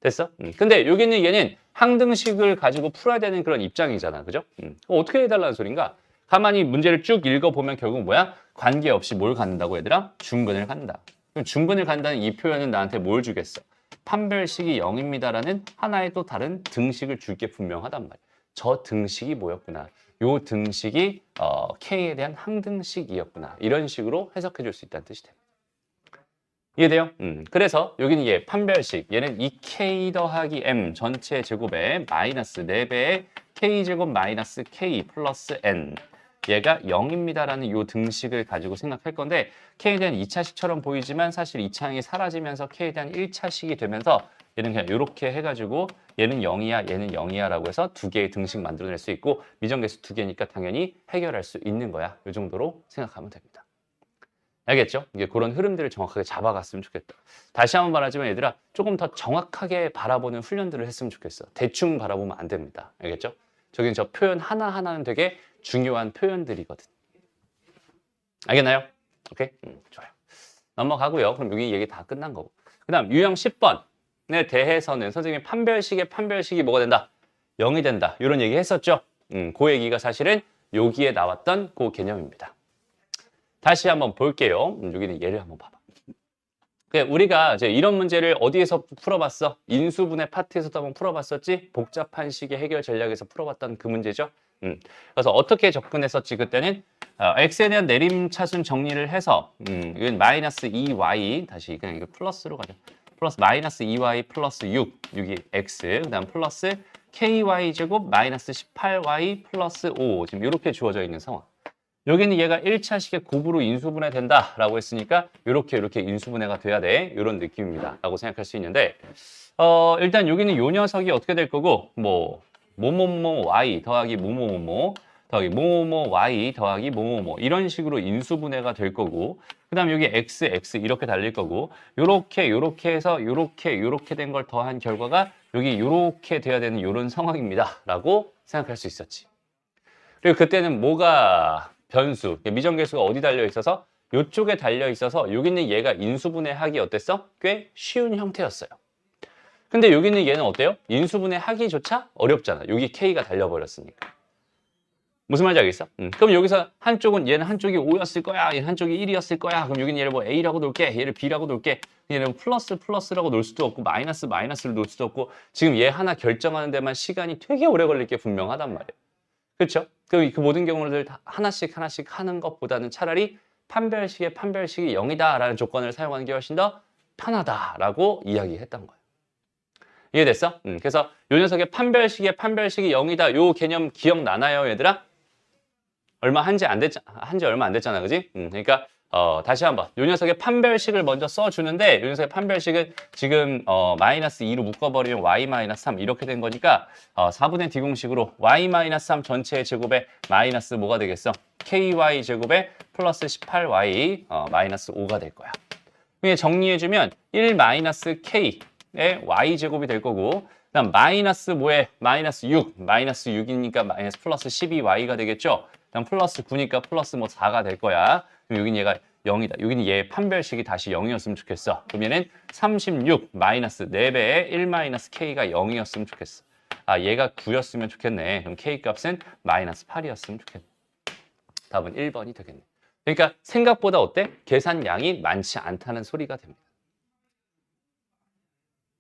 Speaker 1: 됐어? 근데 여기는 얘는 항등식을 가지고 풀어야 되는 그런 입장이잖아. 그죠? 어떻게 해달라는 소린가? 가만히 문제를 쭉 읽어보면 결국 뭐야? 관계없이 뭘 갖는다고 얘들아? 중근을 갖는다. 그럼 중근을 갖는다는 이 표현은 나한테 뭘 주겠어? 판별식이 0입니다라는 하나의 또 다른 등식을 줄 게 분명하단 말이야. 저 등식이 뭐였구나. 요 등식이 K에 대한 항등식이었구나. 이런 식으로 해석해 줄 수 있다는 뜻이 됩니다. 이해돼요? 그래서 여기는 얘 판별식. 얘는 2K 더하기 M 전체 제곱에 마이너스 4배의 K제곱 마이너스 K 플러스 N. 얘가 0입니다라는 요 등식을 가지고 생각할 건데 K에 대한 2차식처럼 보이지만 사실 2차항이 사라지면서 K에 대한 1차식이 되면서 얘는 그냥 이렇게 해가지고 얘는 0이야, 얘는 0이야 라고 해서 두 개의 등식 만들어낼 수 있고 미정계수 두 개니까 당연히 해결할 수 있는 거야. 이 정도로 생각하면 됩니다. 알겠죠? 이게 그런 흐름들을 정확하게 잡아갔으면 좋겠다. 다시 한번 말하지만 얘들아 조금 더 정확하게 바라보는 훈련들을 했으면 좋겠어. 대충 바라보면 안 됩니다. 알겠죠? 저긴 저 표현 하나하나는 되게 중요한 표현들이거든. 알겠나요? 오케이? 좋아요. 넘어가고요. 그럼 여기 얘기 다 끝난 거고. 그 다음 유형 10번에 대해서는 선생님이 판별식이 뭐가 된다? 0이 된다. 이런 얘기 했었죠? 그 얘기가 사실은 여기에 나왔던 그 개념입니다. 다시 한번 볼게요. 여기는 예를 한번 봐봐. 우리가 이제 이런 문제를 어디에서 풀어봤어? 인수분해 파트에서도 한번 풀어봤었지? 복잡한 식의 해결 전략에서 풀어봤던 그 문제죠? 그래서 어떻게 접근했었지 그때는 x에 대한 내림차순 정리를 해서 이건 마이너스 2y 다시 그냥 이거 플러스로 가자. 플러스 마이너스 2y 플러스 6이 x 그 다음 플러스 ky 제곱 마이너스 18y 플러스 5 지금 이렇게 주어져 있는 상황. 여기는 얘가 1차식의 곱으로 인수분해 된다라고 했으니까 이렇게 인수분해가 돼야 돼. 이런 느낌입니다. 라고 생각할 수 있는데 일단 여기는 요 녀석이 어떻게 될 거고 뭐뭐뭐 y 더하기 뭐뭐뭐 더하기 뭐뭐뭐 y 더하기 뭐뭐뭐 이런 식으로 인수분해가 될 거고 그 다음 여기 x 이렇게 달릴 거고 요렇게 해서 요렇게 된 걸 더한 결과가 여기 요렇게 돼야 되는 요런 상황입니다. 라고 생각할 수 있었지. 그리고 그때는 뭐가 변수, 미정계수가 어디 달려 있어서 이쪽에 달려 있어서 여기 있는 얘가 인수분해하기 어땠어? 꽤 쉬운 형태였어요. 근데 여기 있는 얘는 어때요? 인수분해하기조차 어렵잖아. 여기 K가 달려버렸으니까. 무슨 말인지 알겠어? 그럼 여기서 한쪽은 얘는 한쪽이 5였을 거야. 얘는 한쪽이 1이었을 거야. 그럼 여기는 얘를 뭐 A라고 놓을게. 얘를 B라고 놓을게. 얘를 뭐 플러스라고 놓을 수도 없고 마이너스를 놓을 수도 없고 지금 얘 하나 결정하는 데만 시간이 되게 오래 걸릴 게 분명하단 말이에요. 그렇죠? 그 모든 경우를 다 하나씩 하는 것보다는 차라리 판별식이 0이다라는 조건을 사용하는 게 훨씬 더 편하다라고 이야기했던 거예요. 이해됐어? 그래서 요 녀석의 판별식이 0이다. 요 개념 기억나나요, 얘들아? 한지 얼마 안 됐잖아, 그지? 그러니까 다시 한번 요 녀석의 판별식을 먼저 써주는데 요 녀석의 판별식은 지금 마이너스 2로 묶어버리면 y 마이너스 3 이렇게 된 거니까 4분의 d 공식으로 y 마이너스 3 전체의 제곱에 마이너스 뭐가 되겠어? ky 제곱에 플러스 18y 마이너스 5가 될 거야. 정리해주면 1 마이너스 k의 y 제곱이 될 거고 그다음 마이너스 뭐에 마이너스 6 마이너스 6이니까 마이너스 플러스 12y가 되겠죠. 그다음 플러스 9니까 플러스 뭐 4가 될 거야. 그럼 여기는 얘가 0이다. 여기는 얘 판별식이 다시 0이었으면 좋겠어. 그럼 얘는 36 마이너스 4배의 1 마이너스 k가 0이었으면 좋겠어. 아 얘가 9였으면 좋겠네. 그럼 k 값은 마이너스 8이었으면 좋겠네. 답은 1번이 되겠네. 그러니까 생각보다 어때? 계산량이 많지 않다는 소리가 됩니다.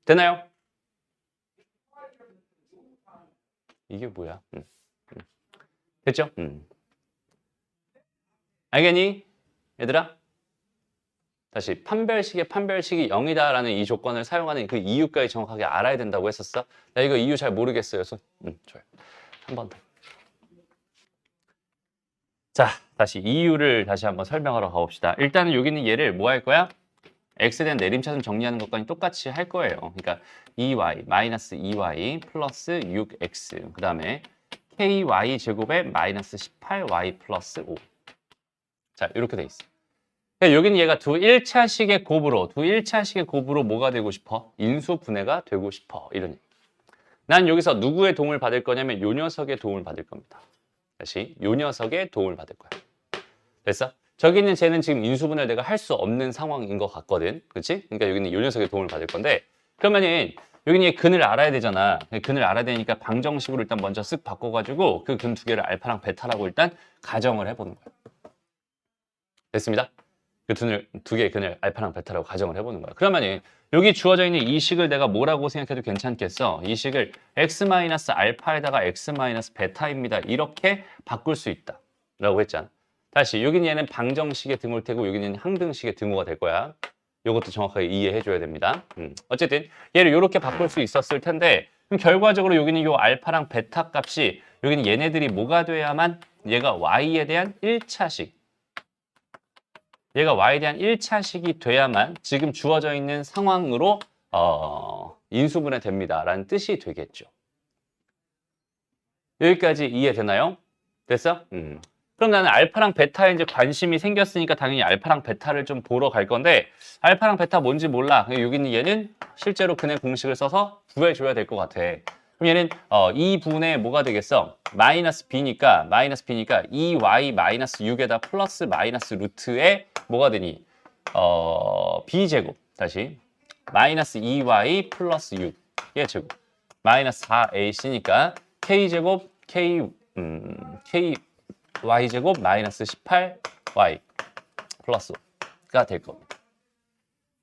Speaker 1: 되나요? 이게 뭐야? 됐죠? 알겠니? 얘들아? 다시 판별식이 0이다라는 이 조건을 사용하는 그 이유까지 정확하게 알아야 된다고 했었어. 나 이거 이유 잘 모르겠어요. 좋아요. 한 번 더. 자, 다시 이유를 다시 한번 설명하러 가봅시다. 일단은 여기는 얘를 뭐 할 거야? x에 대한 내림차순 정리하는 것과는 똑같이 할 거예요. 그러니까 2y, 마이너스 2y 플러스 6x 그 다음에 ky 제곱에 마이너스 18y 플러스 5. 자, 이렇게 돼 있어. 그러니까 여기는 얘가 두 1차식의 곱으로 뭐가 되고 싶어? 인수분해가 되고 싶어. 이런 얘기. 난 여기서 누구의 도움을 받을 거냐면 요 녀석의 도움을 받을 겁니다. 다시 요 녀석의 도움을 받을 거야. 됐어? 저기 있는 쟤는 지금 인수분해를 내가 할 수 없는 상황인 것 같거든. 그렇지? 그러니까 여기는 요 녀석의 도움을 받을 건데 그러면은 여기는 얘 근을 알아야 되잖아. 근을 알아야 되니까 방정식으로 일단 먼저 쓱 바꿔가지고 그 근 두 개를 알파랑 베타라고 일단 가정을 해보는 거야. 됐습니다? 그 두 개의 근을 알파랑 베타라고 가정을 해보는 거야. 그러면은 여기 주어져 있는 이 식을 내가 뭐라고 생각해도 괜찮겠어? 이 식을 x-알파에다가 x-베타입니다. 이렇게 바꿀 수 있다. 라고 했잖아. 다시 여기는 얘는 방정식의 등호일 테고 여기는 항등식의 등호가 될 거야. 이것도 정확하게 이해해 줘야 됩니다. 어쨌든 얘를 이렇게 바꿀 수 있었을 텐데 그럼 결과적으로 여기는 이 알파랑 베타 값이 여기는 얘네들이 뭐가 돼야만 얘가 y에 대한 1차식 얘가 y에 대한 1차식이 돼야만 지금 주어져 있는 상황으로 인수분해 됩니다. 라는 뜻이 되겠죠. 여기까지 이해되나요? 됐어? 그럼 나는 알파랑 베타에 이제 관심이 생겼으니까 당연히 알파랑 베타를 좀 보러 갈 건데 알파랑 베타 뭔지 몰라. 여기 있는 얘는 실제로 근의 공식을 써서 구해줘야 될 것 같아. 그럼 얘는 2분의 뭐가 되겠어? 마이너스 b니까 2y 마이너스 6에다 플러스 마이너스 루트에 뭐가 되니? b제곱 다시 마이너스 2y 플러스 6의 제곱 마이너스 4ac니까 k제곱 y제곱 마이너스 18y 플러스 5가 될 겁니다.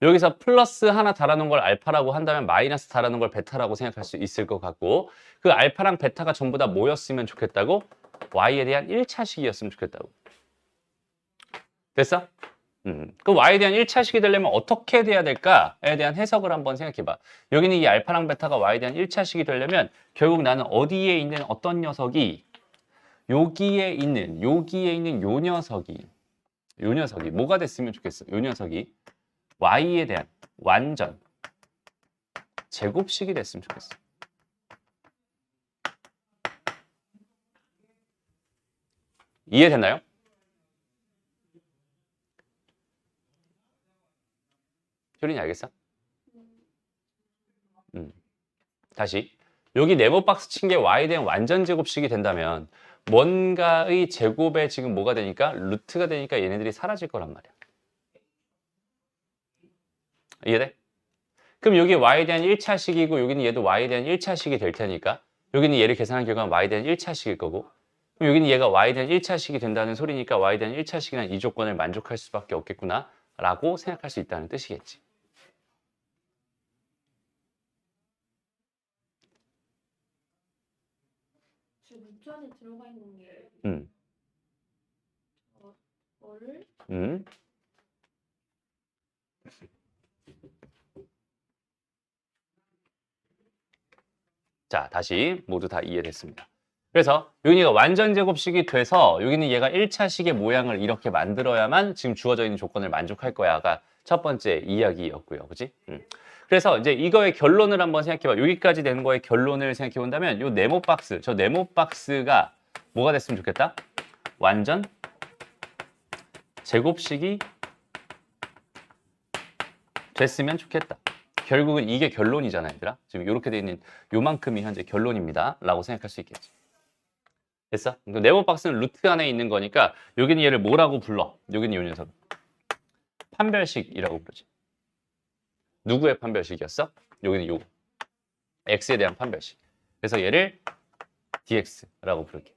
Speaker 1: 여기서 플러스 하나 달아놓은 걸 알파라고 한다면 마이너스 달아놓은 걸 베타라고 생각할 수 있을 것 같고 그 알파랑 베타가 전부 다 뭐였으면 좋겠다고? y에 대한 1차식이었으면 좋겠다고. 됐어? 그 y에 대한 1차식이 되려면 어떻게 돼야 될까에 대한 해석을 한번 생각해봐. 여기는 이 알파랑 베타가 y에 대한 1차식이 되려면 결국 나는 어디에 있는 어떤 녀석이 여기에 있는 요 녀석이 뭐가 됐으면 좋겠어. 요 녀석이 y에 대한 완전 제곱식이 됐으면 좋겠어. 이해됐나요? 효린이 알겠어? 다시 여기 네모 박스 친 게 y에 대한 완전 제곱식이 된다면 뭔가의 제곱에 지금 뭐가 되니까? 루트가 되니까 얘네들이 사라질 거란 말이야. 이해돼? 그럼 여기 y에 대한 1차식이고 여기는 얘도 y에 대한 1차식이 될 테니까 여기는 얘를 계산한 결과는 y에 대한 1차식일 거고 그럼 여기는 얘가 y에 대한 1차식이 된다는 소리니까 y에 대한 1차식이란 이 조건을 만족할 수밖에 없겠구나 라고 생각할 수 있다는 뜻이겠지.
Speaker 2: 지금 루트 안에 들어가 있는 게
Speaker 1: 음.
Speaker 2: 뭐를
Speaker 1: 음. 자, 다시 모두 다 이해됐습니다. 그래서 여기가 완전 제곱식이 돼서 여기는 얘가 1차식의 모양을 이렇게 만들어야만 지금 주어져 있는 조건을 만족할 거야가 첫 번째 이야기였고요. 그지? 그래서 이제 이거의 결론을 한번 생각해봐. 여기까지 되는 거의 결론을 생각해 본다면 요 네모 박스, 저 네모 박스가 뭐가 됐으면 좋겠다? 완전 제곱식이 됐으면 좋겠다. 결국은 이게 결론이잖아, 얘들아. 지금 이렇게 돼 있는 요만큼이 현재 결론입니다. 라고 생각할 수 있겠지. 됐어? 네모 박스는 루트 안에 있는 거니까 여기는 얘를 뭐라고 불러? 여기는 요 녀석. 판별식이라고 부르지. 누구의 판별식이었어? 여기는 요거. x에 대한 판별식. 그래서 얘를 dx라고 부를게.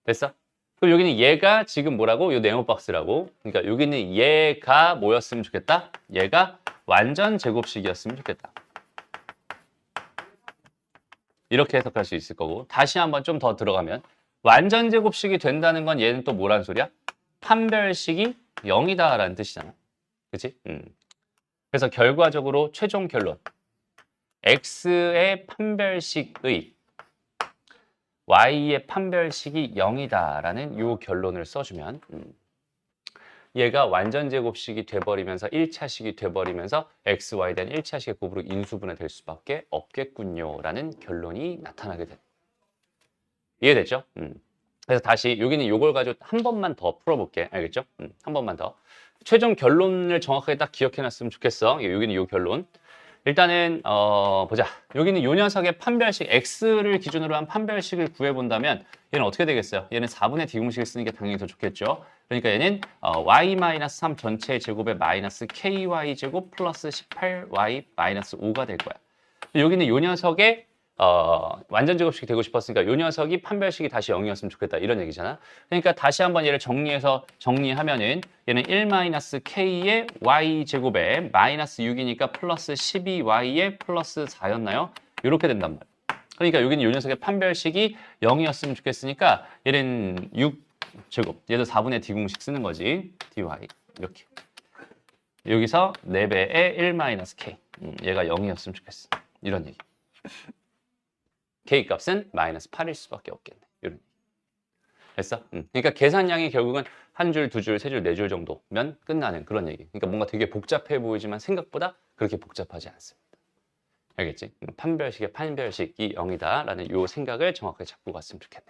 Speaker 1: 됐어? 그럼 여기는 얘가 지금 뭐라고? 요 네모 박스라고. 그러니까 여기는 얘가 뭐였으면 좋겠다? 얘가 완전 제곱식이었으면 좋겠다. 이렇게 해석할 수 있을 거고 다시 한번 좀 더 들어가면 완전 제곱식이 된다는 건 얘는 또 뭐란 소리야? 판별식이 0이다 라는 뜻이잖아. 그치? 그래서 결과적으로 최종 결론 x의 판별식의 y의 판별식이 0이다 라는 요 결론을 써주면 얘가 완전 제곱식이 돼버리면서 1차식이 돼버리면서 x, y에 대한 1차식의 곱으로 인수분해 될 수밖에 없겠군요 라는 결론이 나타나게 돼. 이해됐죠? 그래서 다시 여기는 요걸 가지고 한 번만 더 풀어볼게. 알겠죠? 한 번만 더. 최종 결론을 정확하게 딱 기억해놨으면 좋겠어. 여기는 요 결론. 일단은 보자. 여기는 요 녀석의 판별식 x를 기준으로 한 판별식을 구해본다면 얘는 어떻게 되겠어요? 얘는 4분의 d공식을 쓰는 게 당연히 더 좋겠죠. 그러니까 얘는 y-3 전체의 제곱에 마이너스 ky 제곱 플러스 18y-5가 될 거야. 여기는 요 녀석의 완전 제곱식이 되고 싶었으니까 요 녀석이 판별식이 다시 0이었으면 좋겠다 이런 얘기잖아. 그러니까 다시 한번 얘를 정리하면은 얘는 1-k의 y제곱에 마이너스 6이니까 플러스 12y의 플러스 4였나요? 이렇게 된단 말이야. 그러니까 여기는 요 녀석의 판별식이 0이었으면 좋겠으니까 얘는 6제곱, 얘도 4분의 d공식 쓰는 거지. dy 이렇게. 여기서 4배의 1-k 얘가 0이었으면 좋겠어. 이런 얘기. k 값은 마이너스 8일 수밖에 없겠네. 이런 얘기. 됐어? 그러니까 계산량이 결국은 한 줄, 두 줄, 세 줄, 네 줄 정도면 끝나는 그런 얘기. 그러니까 뭔가 되게 복잡해 보이지만 생각보다 그렇게 복잡하지 않습니다. 알겠지? 판별식의 판별식이 0이다라는 요 생각을 정확하게 잡고 갔으면 좋겠네.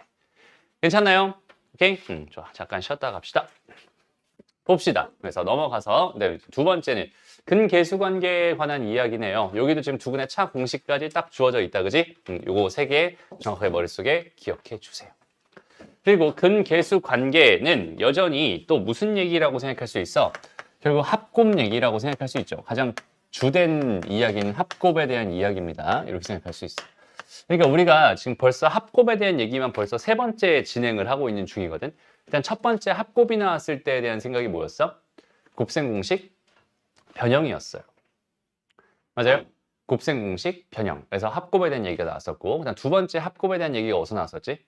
Speaker 1: 괜찮나요? 오케이? 좋아. 잠깐 쉬었다 갑시다. 봅시다. 그래서 넘어가서 두 번째는 근계수관계에 관한 이야기네요. 여기도 지금 두 분의 차 공식까지 딱 주어져 있다, 그지? 요거 세 개 정확하게 머릿속에 기억해 주세요. 그리고 근계수관계는 여전히 또 무슨 얘기라고 생각할 수 있어? 결국 합곱 얘기라고 생각할 수 있죠. 가장 주된 이야기는 합곱에 대한 이야기입니다. 이렇게 생각할 수 있어. 그러니까 우리가 지금 벌써 합곱에 대한 얘기만 벌써 세 번째 진행을 하고 있는 중이거든. 일단 첫 번째 합곱이 나왔을 때에 대한 생각이 뭐였어? 곱셈 공식 변형이었어요. 맞아요? 곱셈 공식 변형. 그래서 합곱에 대한 얘기가 나왔었고, 그다음 두 번째 합곱에 대한 얘기가 어디서 나왔었지?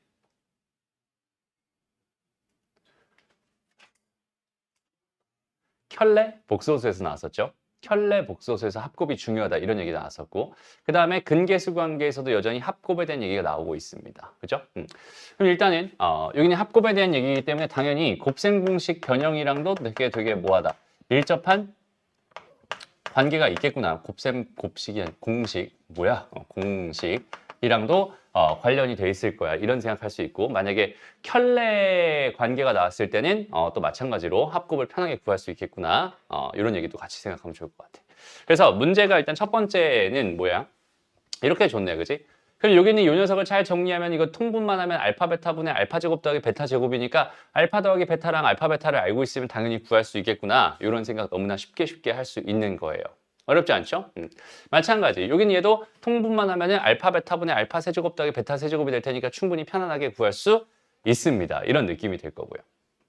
Speaker 1: 켤레 복소수에서 나왔었죠. 켤레 복소수에서 합곱이 중요하다 이런 얘기 나왔었고, 그 다음에 근계수 관계에서도 여전히 합곱에 대한 얘기가 나오고 있습니다. 그죠? 그럼 일단은 여기는 합곱에 대한 얘기이기 때문에 당연히 곱셈 공식 변형이랑도 되게 뭐하다 밀접한 관계가 있겠구나. 곱셈 곱식이 공식 뭐야? 공식이랑도 관련이 돼 있을 거야. 이런 생각할 수 있고, 만약에 켤레 관계가 나왔을 때는 또 마찬가지로 합곱을 편하게 구할 수 있겠구나. 이런 얘기도 같이 생각하면 좋을 것 같아. 그래서 문제가 일단 첫 번째는 뭐야? 이렇게 좋네, 그지? 그럼 여기는 이 녀석을 잘 정리하면 이거 통분만 하면 알파 베타분의 알파 제곱 더하기 베타 제곱이니까 알파 더하기 베타랑 알파 베타를 알고 있으면 당연히 구할 수 있겠구나. 이런 생각 너무나 쉽게 할 수 있는 거예요. 어렵지 않죠? 마찬가지. 여기는 얘도 통분만 하면은 알파 베타분의 알파 세제곱 더하기 베타 세제곱이 될 테니까 충분히 편안하게 구할 수 있습니다. 이런 느낌이 될 거고요.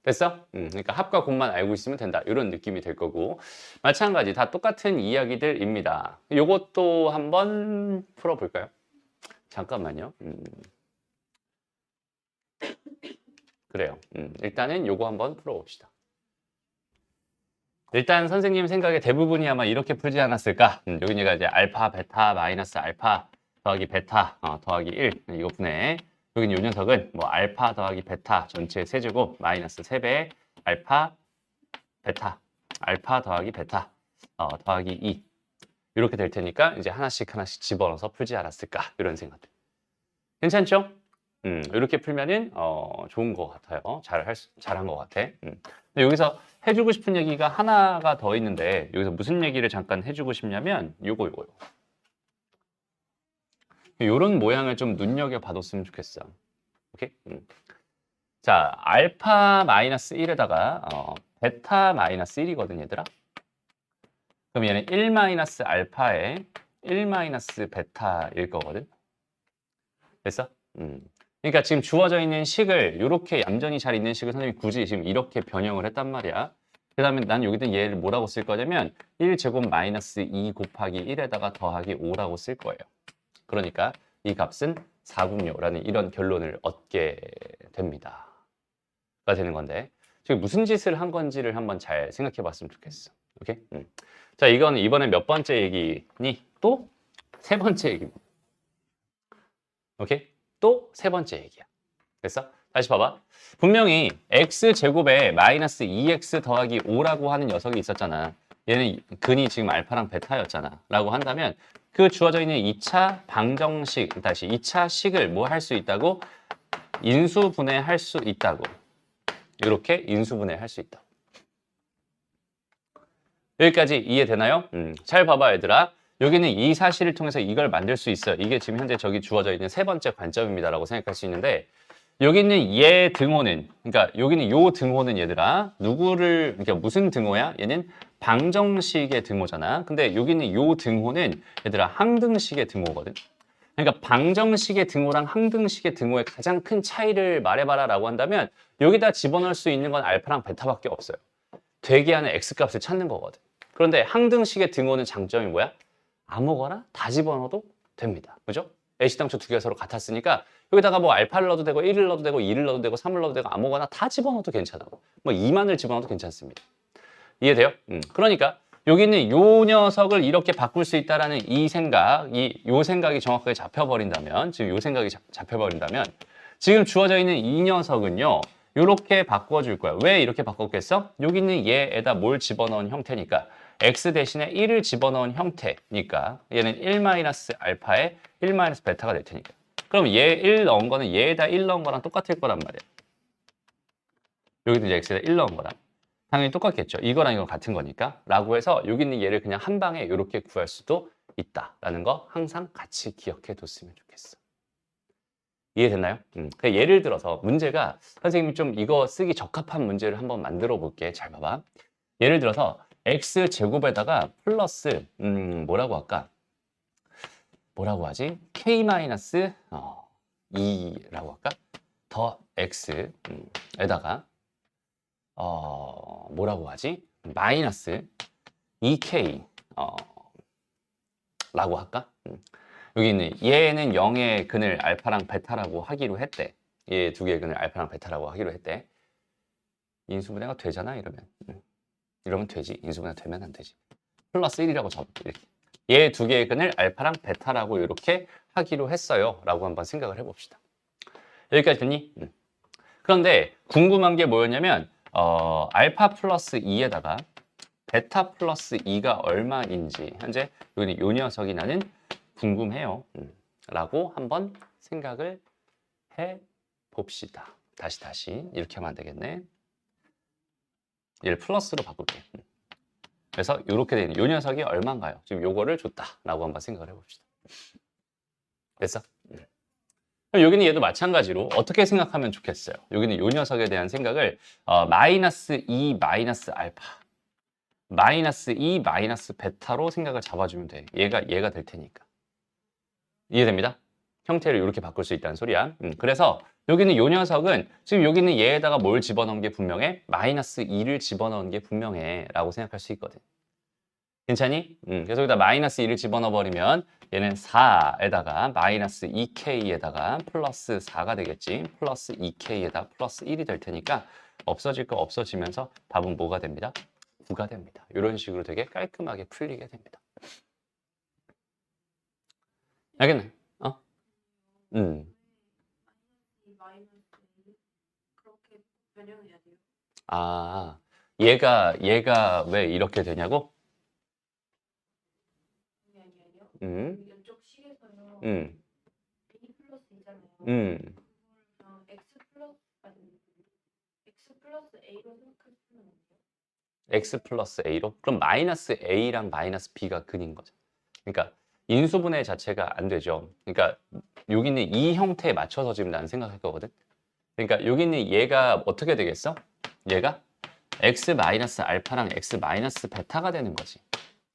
Speaker 1: 됐어? 그러니까 합과 곱만 알고 있으면 된다. 이런 느낌이 될 거고 마찬가지 다 똑같은 이야기들입니다. 요것도 한번 풀어볼까요? 잠깐만요. 그래요. 일단은 요거 한번 풀어봅시다. 일단 선생님 생각에 대부분이 아마 이렇게 풀지 않았을까? 여기가 이제 알파, 베타, 마이너스 알파 더하기 베타 더하기 1 이거 분해. 여기 요 녀석은 뭐 알파 더하기 베타 전체 세제곱 마이너스 3배 알파 베타 알파 더하기 베타 더하기 2 이렇게 될 테니까 이제 하나씩 집어넣어서 풀지 않았을까? 이런 생각들. 괜찮죠? 이렇게 풀면은 좋은 것 같아요. 잘한 것 같아. 근데 여기서 해주고 싶은 얘기가 하나가 더 있는데 여기서 무슨 얘기를 잠깐 해주고 싶냐면 요거. 요런 모양을 좀 눈여겨봐뒀으면 좋겠어. 오케이? 자, 알파 마이너스 1에다가 베타 마이너스 1이거든, 얘들아. 그럼 얘는 1 마이너스 알파에 1 마이너스 베타일 거거든. 됐어? 그러니까 지금 주어져 있는 식을 이렇게 얌전히 잘 있는 식을 선생님이 굳이 지금 이렇게 변형을 했단 말이야. 그 다음에 난 여기다 얘를 뭐라고 쓸 거냐면 1제곱 마이너스 2 곱하기 1에다가 더하기 5라고 쓸 거예요. 그러니까 이 값은 4분요라는 이런 결론을 얻게 됩니다. 가 되는 건데 지금 무슨 짓을 한 건지를 한번 잘 생각해 봤으면 좋겠어. 오케이? 자, 이건 이번에 몇 번째 얘기니? 또 세 번째 얘기입니다. 오케이? 또 세 번째 얘기야. 됐어? 다시 봐봐. 분명히 x제곱에 마이너스 2x 더하기 5라고 하는 녀석이 있었잖아. 얘는 근이 지금 알파랑 베타였잖아. 라고 한다면 그 주어져 있는 2차 방정식, 다시 2차 식을 뭐 할 수 있다고? 인수분해할 수 있다고. 이렇게 인수분해할 수 있다고. 여기까지 이해되나요? 잘 봐봐, 얘들아. 여기는 이 사실을 통해서 이걸 만들 수 있어요. 이게 지금 현재 저기 주어져 있는 세 번째 관점입니다라고 생각할 수 있는데 여기 있는 얘 등호는 그러니까 여기는 요 등호는 얘들아 누구를 그러니까 무슨 등호야? 얘는 방정식의 등호잖아. 근데 여기 있는 요 등호는 얘들아 항등식의 등호거든. 그러니까 방정식의 등호랑 항등식의 등호의 가장 큰 차이를 말해봐라라고 한다면 여기다 집어넣을 수 있는 건 알파랑 베타밖에 없어요. 되게 하는 x값을 찾는 거거든. 그런데 항등식의 등호는 장점이 뭐야? 아무거나 다 집어넣어도 됩니다. 그죠? 애시당초 두 개가 서로 같았으니까 여기다가 뭐 알파를 넣어도 되고 1을 넣어도 되고 2를 넣어도 되고 3을 넣어도 되고 아무거나 다 집어넣어도 괜찮아. 뭐 2만을 집어넣어도 괜찮습니다. 이해돼요? 그러니까 여기 있는 요 녀석을 이렇게 바꿀 수 있다라는 이 생각, 요 생각이 정확하게 잡혀버린다면 지금 요 생각이 잡혀버린다면 지금 주어져 있는 이 녀석은요 이렇게 바꿔줄 거야. 왜 이렇게 바꿨겠어? 여기 있는 얘에다 뭘 집어넣은 형태니까 x 대신에 1을 집어넣은 형태니까 얘는 1-알파에 1-베타가 될 테니까 그럼 얘 1 넣은 거는 얘에다 1 넣은 거랑 똑같을 거란 말이야. 여기도 이제 x에다 1 넣은 거랑 당연히 똑같겠죠. 이거랑 이거 같은 거니까 라고 해서 여기 있는 얘를 그냥 한 방에 이렇게 구할 수도 있다라는 거 항상 같이 기억해 뒀으면 좋겠어. 이해됐나요? 예를 들어서 문제가 선생님이 좀 이거 쓰기 적합한 문제를 한번 만들어 볼게. 잘 봐봐. 예를 들어서 x제곱에다가 플러스 뭐라고 할까? 뭐라고 하지? k-2라고 할까? 더 x에다가 뭐라고 하지? 마이너스 2k 라고 할까? 여기 있는 얘는 0의 근을 알파랑 베타라고 하기로 했대. 얘 두 개의 근을 알파랑 베타라고 하기로 했대. 인수분해가 되잖아 이러면. 이러면 되지. 인수분해가 되면 안 되지. 플러스 1이라고 적을게. 이렇게. 얘 두 개의 근을 알파랑 베타라고 이렇게 하기로 했어요. 라고 한번 생각을 해봅시다. 여기까지 됐니? 그런데 궁금한 게 뭐였냐면 알파 플러스 2에다가 베타 플러스 2가 얼마인지 현재 여기 요 녀석이 나는 궁금해요. 라고 한번 생각을 해 봅시다. 다시 이렇게 하면 안 되겠네. 얘를 플러스로 바꿀게. 그래서 이렇게 되는 요 녀석이 얼마인가요? 지금 요거를 줬다라고 한번 생각을 해봅시다. 됐어? 그럼 여기는 얘도 마찬가지로 어떻게 생각하면 좋겠어요? 여기는 요 녀석에 대한 생각을 마이너스 2 마이너스 알파 마이너스 2 마이너스 베타로 생각을 잡아주면 돼. 얘가 될 테니까. 이해됩니다? 형태를 이렇게 바꿀 수 있다는 소리야. 그래서 여기는 요 녀석은 지금 여기 있는 얘에다가 뭘 집어넣은 게 분명해? 마이너스 2를 집어넣은 게 분명해 라고 생각할 수 있거든. 괜찮니? 그래서 여기다 마이너스 2를 집어넣어 버리면 얘는 4에다가 마이너스 2k에다가 플러스 4가 되겠지. 플러스 2k에다 플러스 1이 될 테니까 없어질 거 없어지면서 답은 뭐가 됩니다? 9가 됩니다. 이런 식으로 되게 깔끔하게 풀리게 됩니다. 알겠네? 어?
Speaker 2: 마이너스 그렇게 변형해야 돼요.
Speaker 1: 아, 얘가 왜 이렇게 되냐고?
Speaker 2: 아니요.
Speaker 1: 음,
Speaker 2: 이쪽 식에서요.
Speaker 1: 음,
Speaker 2: A 플러스 있잖아요.
Speaker 1: 음.
Speaker 2: 그냥 X 플러스 A로 생각하시면 돼요.
Speaker 1: x 플러스 a로? 그럼 마이너스 a랑 마이너스 b가 근인 거죠. 그러니까 인수분해 자체가 안 되죠. 그러니까 여기 있는 이 형태에 맞춰서 지금 나는 생각할 거거든. 그러니까 여기 있는 얘가 어떻게 되겠어? 얘가 x 마이너스 알파랑 x 마이너스 베타가 되는 거지.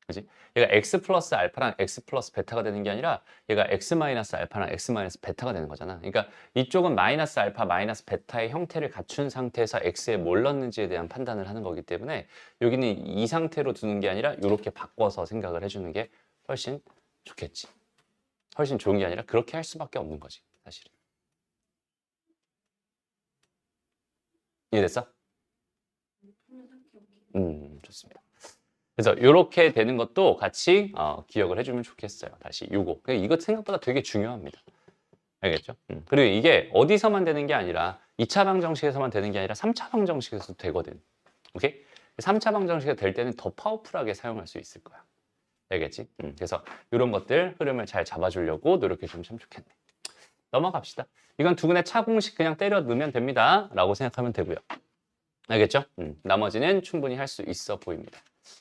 Speaker 1: 그지? 얘가 x 플러스 알파랑 x 플러스 베타가 되는 게 아니라 얘가 x 마이너스 알파랑 x 마이너스 베타가 되는 거잖아. 그러니까 이쪽은 마이너스 알파 마이너스 베타의 형태를 갖춘 상태에서 x에 뭘 넣는지에 대한 판단을 하는 거기 때문에 여기는 이 상태로 두는 게 아니라 이렇게 바꿔서 생각을 해주는 게 훨씬 좋겠지. 훨씬 좋은 게 아니라 그렇게 할 수밖에 없는 거지, 사실은. 이해됐어? 좋습니다. 그래서 이렇게 되는 것도 같이 기억을 해주면 좋겠어요. 다시 요거. 이거 생각보다 되게 중요합니다. 알겠죠? 그리고 이게 어디서만 되는 게 아니라 2차 방정식에서만 되는 게 아니라 3차 방정식에서도 되거든. 오케이? 3차 방정식이 될 때는 더 파워풀하게 사용할 수 있을 거야. 알겠지? 그래서 이런 것들 흐름을 잘 잡아주려고 노력해주면 참 좋겠네. 넘어갑시다. 이건 두근의 차공식 그냥 때려 넣으면 됩니다. 라고 생각하면 되고요. 알겠죠? 나머지는 충분히 할 수 있어 보입니다.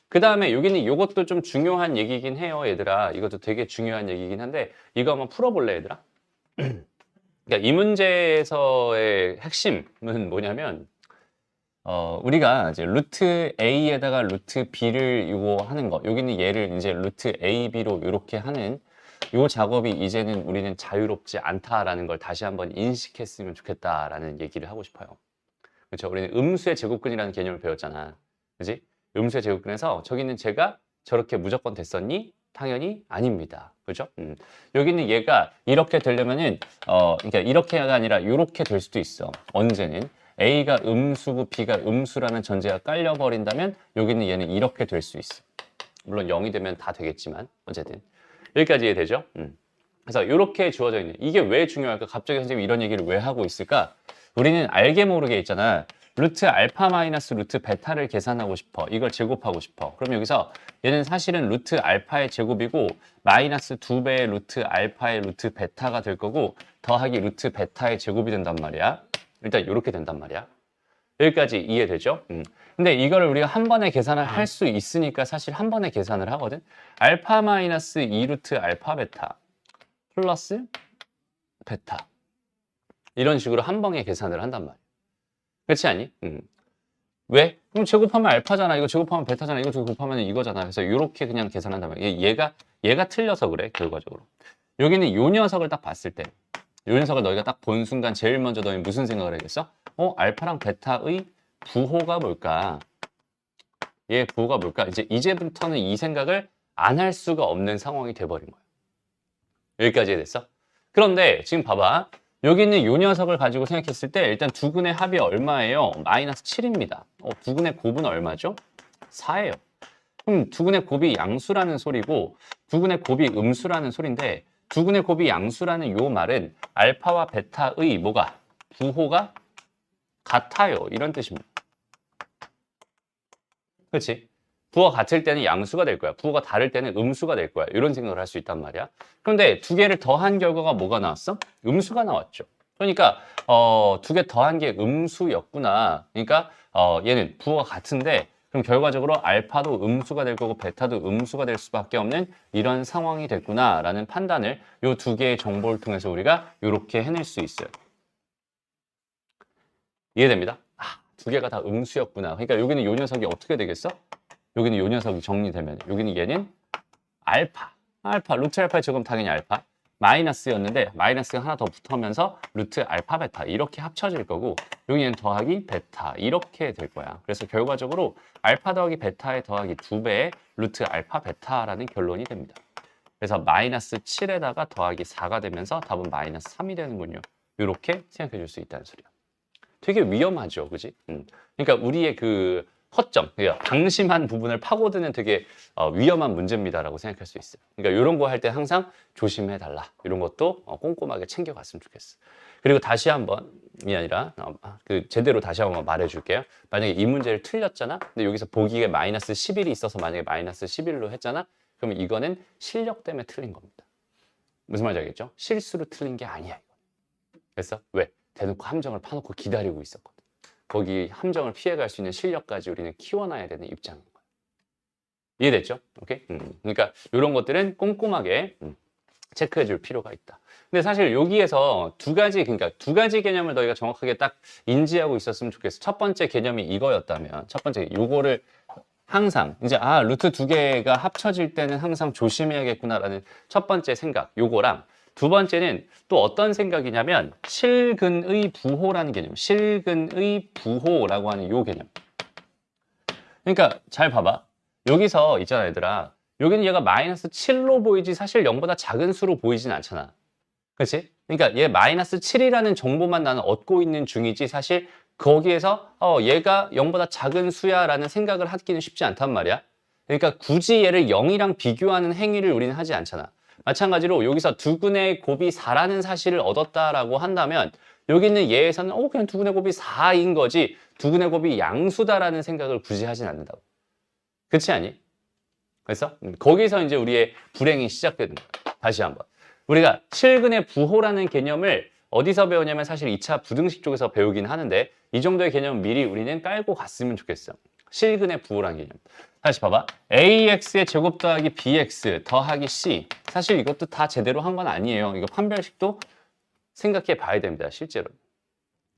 Speaker 1: 그 다음에 여기는 이것도 좀 중요한 얘기긴 해요, 얘들아. 이것도 되게 중요한 얘기긴 한데 이거 한번 풀어볼래, 얘들아? 그러니까 이 문제에서의 핵심은 뭐냐면 우리가 이제 루트 A에다가 루트 B를 이거 하는 거, 여기는 얘를 이제 루트 AB로 이렇게 하는 이 작업이 이제는 우리는 자유롭지 않다라는 걸 다시 한번 인식했으면 좋겠다라는 얘기를 하고 싶어요. 그렇죠? 우리는 음수의 제곱근이라는 개념을 배웠잖아. 그지? 음수의 제곱근에서 저기 있는 제가 저렇게 무조건 됐었니? 당연히 아닙니다. 그죠? 여기는 얘가 이렇게 되려면은 그러니까 이렇게가 아니라 이렇게 될 수도 있어. 언제는 A가 음수고 B가 음수라는 전제가 깔려 버린다면 여기는 얘는 이렇게 될 수 있어. 물론 0이 되면 다 되겠지만 어쨌든 여기까지 이해되죠? 그래서 이렇게 주어져 있는 이게 왜 중요할까? 갑자기 선생님이 이런 얘기를 왜 하고 있을까? 우리는 알게 모르게 있잖아. 루트 알파 마이너스 루트 베타를 계산하고 싶어. 이걸 제곱하고 싶어. 그럼 여기서 얘는 사실은 루트 알파의 제곱이고 마이너스 2배의 루트 알파의 루트 베타가 될 거고 더하기 루트 베타의 제곱이 된단 말이야. 일단 이렇게 된단 말이야. 여기까지 이해되죠? 근데 이거를 우리가 한 번에 계산을 할 수 있으니까 사실 한 번에 계산을 하거든. 알파 마이너스 2루트 알파 베타 플러스 베타 이런 식으로 한 번에 계산을 한단 말이야. 그렇지 않니? 왜? 그럼 제곱하면 알파잖아. 이거 제곱하면 베타잖아. 이거 제곱하면 이거잖아. 그래서 이렇게 그냥 계산한단 말이야. 얘가 틀려서 그래, 결과적으로. 여기는 요 녀석을 딱 봤을 때, 요 녀석을 너희가 딱 본 순간 제일 먼저 너희 무슨 생각을 하겠어? 알파랑 베타의 부호가 뭘까? 얘 부호가 뭘까? 이제부터는 이 생각을 안 할 수가 없는 상황이 돼버린 거야. 여기까지 됐어? 그런데 지금 봐봐. 여기 있는 요 녀석을 가지고 생각했을 때 일단 두근의 합이 얼마예요? 마이너스 7입니다. 두근의 곱은 얼마죠? 4예요. 그럼 두근의 곱이 양수라는 소리고 두근의 곱이 음수라는 소리인데 두근의 곱이 양수라는 요 말은 알파와 베타의 뭐가? 부호가 같아요. 이런 뜻입니다. 그렇지? 부호가 같을 때는 양수가 될 거야. 부호가 다를 때는 음수가 될 거야. 이런 생각을 할 수 있단 말이야. 그런데 두 개를 더한 결과가 뭐가 나왔어? 음수가 나왔죠. 그러니까 두 개 더한 게 음수였구나. 그러니까 얘는 부호가 같은데 그럼 결과적으로 알파도 음수가 될 거고 베타도 음수가 될 수밖에 없는 이런 상황이 됐구나라는 판단을 이 두 개의 정보를 통해서 우리가 이렇게 해낼 수 있어요. 이해됩니다? 두 개가 다 음수였구나. 그러니까 여기는 이 녀석이 어떻게 되겠어? 여기는 이 녀석이 정리되면 여기는 얘는 알파 루트 알파의 제곱은 당연히 알파 마이너스였는데 마이너스가 하나 더 붙으면서 루트 알파 베타 이렇게 합쳐질 거고 여기는 더하기 베타 이렇게 될 거야. 그래서 결과적으로 알파 더하기 베타의 더하기 2배의 루트 알파 베타라는 결론이 됩니다. 그래서 마이너스 7에다가 더하기 4가 되면서 답은 마이너스 3이 되는군요. 이렇게 생각해 줄 수 있다는 소리야. 되게 위험하죠, 그지? 그러니까 우리의 그 허점, 그러니까 방심한 부분을 파고드는 되게 위험한 문제입니다라고 생각할 수 있어요. 그러니까 이런 거 할 때 항상 조심해 달라. 이런 것도 꼼꼼하게 챙겨갔으면 좋겠어. 그리고 다시 한번이 아니라 그 제대로 다시 한번 말해줄게요. 만약에 이 문제를 틀렸잖아. 근데 여기서 보기에 마이너스 11이 있어서 만약에 마이너스 11로 했잖아. 그러면 이거는 실력 때문에 틀린 겁니다. 무슨 말인지 알겠죠? 실수로 틀린 게 아니야. 이거. 그래서 왜? 대놓고 함정을 파놓고 기다리고 있었거든. 거기 함정을 피해갈 수 있는 실력까지 우리는 키워놔야 되는 입장인 거야. 이해됐죠? 오케이? 그러니까 이런 것들은 꼼꼼하게 체크해 줄 필요가 있다. 근데 사실 여기에서 그러니까 두 가지 개념을 너희가 정확하게 딱 인지하고 있었으면 좋겠어. 첫 번째 개념이 이거였다면, 첫 번째 요거를 항상 이제 루트 두 개가 합쳐질 때는 항상 조심해야겠구나라는 첫 번째 생각, 요거랑 두 번째는 또 어떤 생각이냐면 실근의 부호라는 개념, 실근의 부호라고 하는 요 개념. 그러니까 잘 봐봐. 여기서 있잖아 얘들아. 여기는 얘가 마이너스 7로 보이지 사실 0보다 작은 수로 보이진 않잖아. 그렇지? 그러니까 얘 마이너스 7이라는 정보만 나는 얻고 있는 중이지 사실 거기에서 얘가 0보다 작은 수야 라는 생각을 하기는 쉽지 않단 말이야. 그러니까 굳이 얘를 0이랑 비교하는 행위를 우리는 하지 않잖아. 마찬가지로 여기서 두근의 곱이 4라는 사실을 얻었다라고 한다면 여기 있는 얘에서는 그냥 두근의 곱이 4인 거지 두근의 곱이 양수다라는 생각을 굳이 하진 않는다고. 그렇지 않니? 그래서 거기서 이제 우리의 불행이 시작되는 거야. 다시 한번. 우리가 실근의 부호라는 개념을 어디서 배우냐면 사실 2차 부등식 쪽에서 배우긴 하는데 이 정도의 개념은 미리 우리는 깔고 갔으면 좋겠어. 실근의 부호라는 개념. 다시 봐봐. AX의 제곱 더하기 BX 더하기 C. 사실 이것도 다 제대로 한 건 아니에요. 이거 판별식도 생각해 봐야 됩니다. 실제로.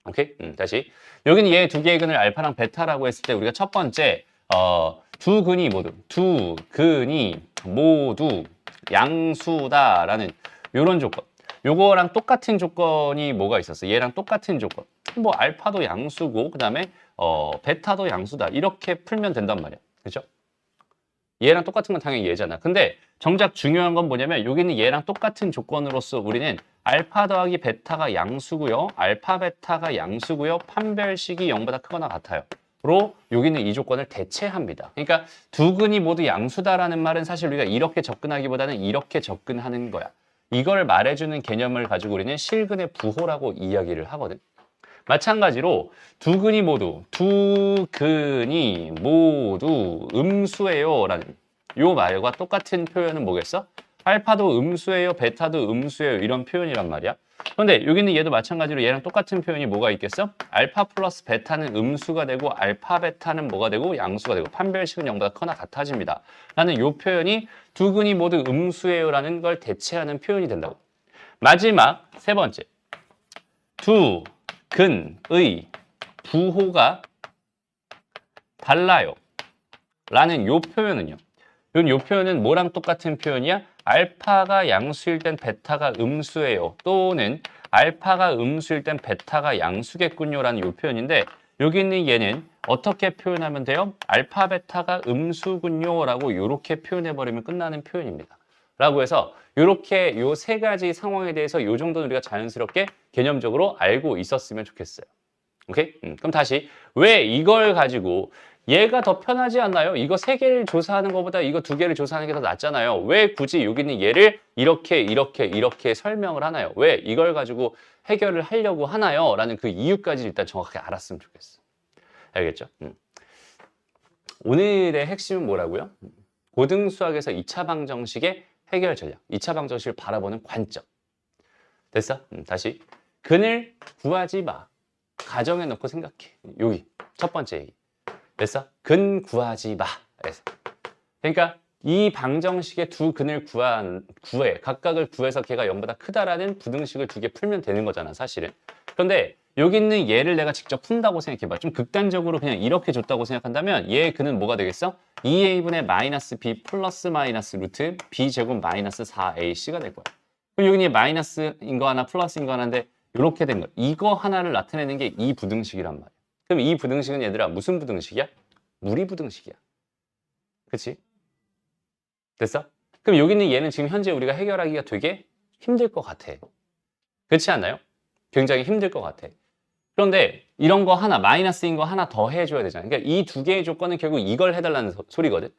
Speaker 1: 오케이? 다시. 여기는 얘 두 개의 근을 알파랑 베타라고 했을 때 우리가 첫 번째 두 근이 모두 양수다라는 이런 조건. 요거랑 똑같은 조건이 뭐가 있었어? 얘랑 똑같은 조건. 뭐 알파도 양수고 그다음에 베타도 양수다. 이렇게 풀면 된단 말이야. 그죠? 얘랑 똑같은 건 당연히 얘잖아. 근데 정작 중요한 건 뭐냐면 여기는 얘랑 똑같은 조건으로서 우리는 알파 더하기 베타가 양수고요. 알파 베타가 양수고요. 판별식이 0보다 크거나 같아요. 로 여기는 이 조건을 대체합니다. 그러니까 두 근이 모두 양수다라는 말은 사실 우리가 이렇게 접근하기보다는 이렇게 접근하는 거야. 이걸 말해주는 개념을 가지고 우리는 실근의 부호라고 이야기를 하거든. 마찬가지로 두 근이 모두 음수예요 라는 요 말과 똑같은 표현은 뭐겠어? 알파도 음수예요, 베타도 음수예요 이런 표현이란 말이야. 그런데 여기는 얘도 마찬가지로 얘랑 똑같은 표현이 뭐가 있겠어? 알파 플러스 베타는 음수가 되고 알파 베타는 뭐가 되고 양수가 되고 판별식은 0보다 크거나 같아집니다 라는 요 표현이 두 근이 모두 음수예요 라는 걸 대체하는 표현이 된다고. 마지막 세 번째 두 근의 부호가 달라요 라는 요 표현은요. 요 표현은 뭐랑 똑같은 표현이야? 알파가 양수일 땐 베타가 음수예요. 또는 알파가 음수일 땐 베타가 양수겠군요 라는 요 표현인데 여기 있는 얘는 어떻게 표현하면 돼요? 알파 베타가 음수군요 라고 요렇게 표현해버리면 끝나는 표현입니다. 라고 해서 이렇게 요 세 가지 상황에 대해서 요 정도는 우리가 자연스럽게 개념적으로 알고 있었으면 좋겠어요. 오케이? 그럼 다시 왜 이걸 가지고 얘가 더 편하지 않나요? 이거 세 개를 조사하는 것보다 이거 두 개를 조사하는 게 더 낫잖아요. 왜 굳이 여기 있는 얘를 이렇게 설명을 하나요? 왜 이걸 가지고 해결을 하려고 하나요? 라는 그 이유까지 일단 정확하게 알았으면 좋겠어. 알겠죠? 오늘의 핵심은 뭐라고요? 고등수학에서 2차 방정식의 해결 전략, 2차 방정식을 바라보는 관점. 됐어? 다시. 근을 구하지 마. 가정해 놓고 생각해. 여기 첫 번째 얘기. 됐어? 근 구하지 마. 그래서. 그러니까 이 방정식의 두 근을 구해. 각각을 구해서 걔가 0보다 크다라는 부등식을 두 개 풀면 되는 거잖아, 사실은. 그런데 여기 있는 얘를 내가 직접 푼다고 생각해봐. 좀 극단적으로 그냥 이렇게 줬다고 생각한다면 얘의 근은 뭐가 되겠어? 2a분의 마이너스 b 플러스 마이너스 루트 b 제곱 마이너스 4ac가 될 거야. 그럼 여기는 마이너스인 거 하나, 플러스인 거 하나인데 이렇게 된 거. 이거 하나를 나타내는 게 이 부등식이란 말이야. 그럼 이 부등식은 얘들아 무슨 부등식이야? 무리 부등식이야. 그치? 됐어? 그럼 여기 있는 얘는 지금 현재 우리가 해결하기가 되게 힘들 것 같아. 그렇지 않나요? 굉장히 힘들 것 같아. 그런데 이런 거 하나, 마이너스인 거 하나 더 해줘야 되잖아. 그러니까 이 두 개의 조건은 결국 이걸 해달라는 소리거든.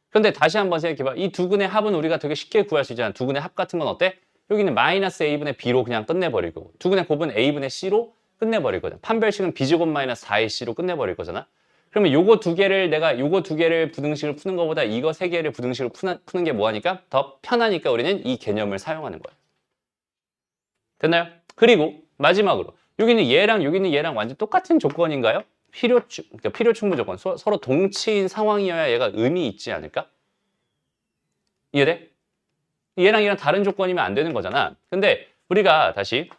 Speaker 1: 그런데 다시 한번 생각해봐. 이 두 근의 합은 우리가 되게 쉽게 구할 수 있잖아. 두 근의 합 같은 건 어때? 여기는 마이너스 a분의 b로 그냥 끝내버릴 거고, 두 근의 곱은 a분의 c로 끝내버릴 거잖아. 판별식은 b제곱 마이너스 4ac로 끝내버릴 거잖아. 그러면 요거 두 개를 요거 두 개를 부등식을 푸는 것보다 이거 세 개를 부등식을 푸는 게 뭐하니까? 더 편하니까 우리는 이 개념을 사용하는 거야. 됐나요? 그리고 마지막으로 여기는 얘랑 완전 똑같은 조건인가요? 그러니까 필요 충분 조건. 서로 동치인 상황이어야 얘가 의미 있지 않을까? 이해돼? 얘랑 다른 조건이면 안 되는 거잖아. 근데 우리가 다시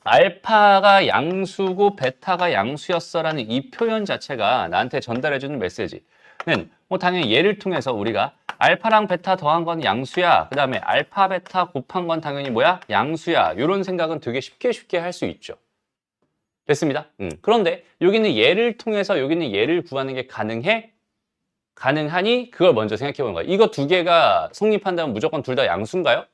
Speaker 1: 알파가 양수고 베타가 양수였어라는 이 표현 자체가 나한테 전달해주는 메시지는 뭐 당연히 얘를 통해서 우리가 알파랑 베타 더한 건 양수야. 그 다음에 알파 베타 곱한 건 당연히 뭐야? 양수야. 이런 생각은 되게 쉽게 할 수 있죠. 됐습니다. 그런데 여기는 얘를 통해서 여기는 얘를 구하는 게 가능해? 가능하니? 그걸 먼저 생각해 보는 거야. 이거 두 개가 성립한다면 무조건 둘 다 양수인가요?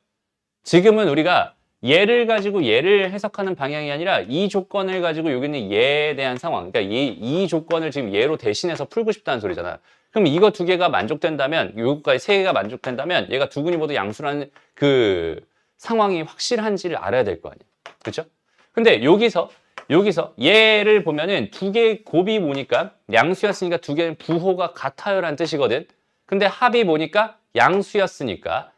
Speaker 1: 지금은 우리가 얘를 가지고 얘를 해석하는 방향이 아니라 이 조건을 가지고 여기는 얘에 대한 상황. 그러니까 이 조건을 지금 얘로 대신해서 풀고 싶다는 소리잖아. 그럼 이거 두 개가 만족된다면, 요거까지 세 개가 만족된다면 얘가 두 근이 모두 양수라는 그 상황이 확실한지를 알아야 될 거 아니야. 그렇죠? 근데 여기서 얘를 보면은 두 개의 곱이 보니까 양수였으니까 두 개는 부호가 같아요라는 뜻이거든. 근데 합이 보니까 양수였으니까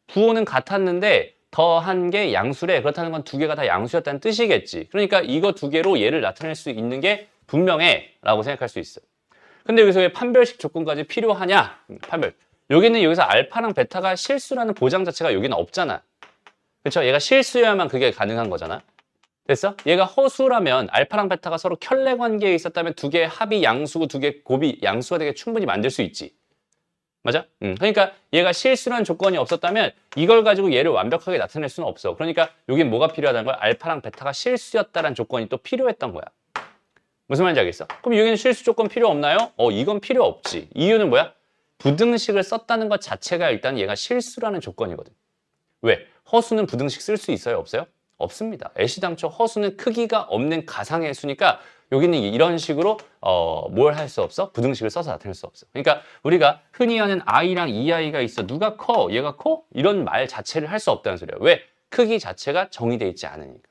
Speaker 1: 부호는 같았는데 더한 게 양수래. 그렇다는 건 두 개가 다 양수였다는 뜻이겠지. 그러니까 이거 두 개로 얘를 나타낼 수 있는 게 분명해 라고 생각할 수 있어. 근데 여기서 왜 판별식 조건까지 필요하냐? 판별. 여기서 알파랑 베타가 실수라는 보장 자체가 여기는 없잖아. 그렇죠? 얘가 실수여야만 그게 가능한 거잖아. 됐어? 얘가 허수라면 알파랑 베타가 서로 켤레 관계에 있었다면 두 개의 합이 양수고 두 개의 곱이 양수가 되게 충분히 만들 수 있지. 맞아? 그러니까 얘가 실수라는 조건이 없었다면 이걸 가지고 얘를 완벽하게 나타낼 수는 없어. 그러니까 여긴 뭐가 필요하다는 거야? 알파랑 베타가 실수였다는 조건이 또 필요했던 거야. 무슨 말인지 알겠어? 그럼 여기는 실수 조건 필요 없나요? 이건 필요 없지. 이유는 뭐야? 부등식을 썼다는 것 자체가 일단 얘가 실수라는 조건이거든. 왜? 허수는 부등식 쓸 수 있어요? 없어요? 없습니다. 애시당초 허수는 크기가 없는 가상의 수니까 여기는 이런 식으로 뭘 할 수 없어? 부등식을 써서 나타낼 수 없어. 그러니까 우리가 흔히 하는 i랑 2i가 있어. 누가 커? 얘가 커? 이런 말 자체를 할 수 없다는 소리야. 왜? 크기 자체가 정의되어 있지 않으니까.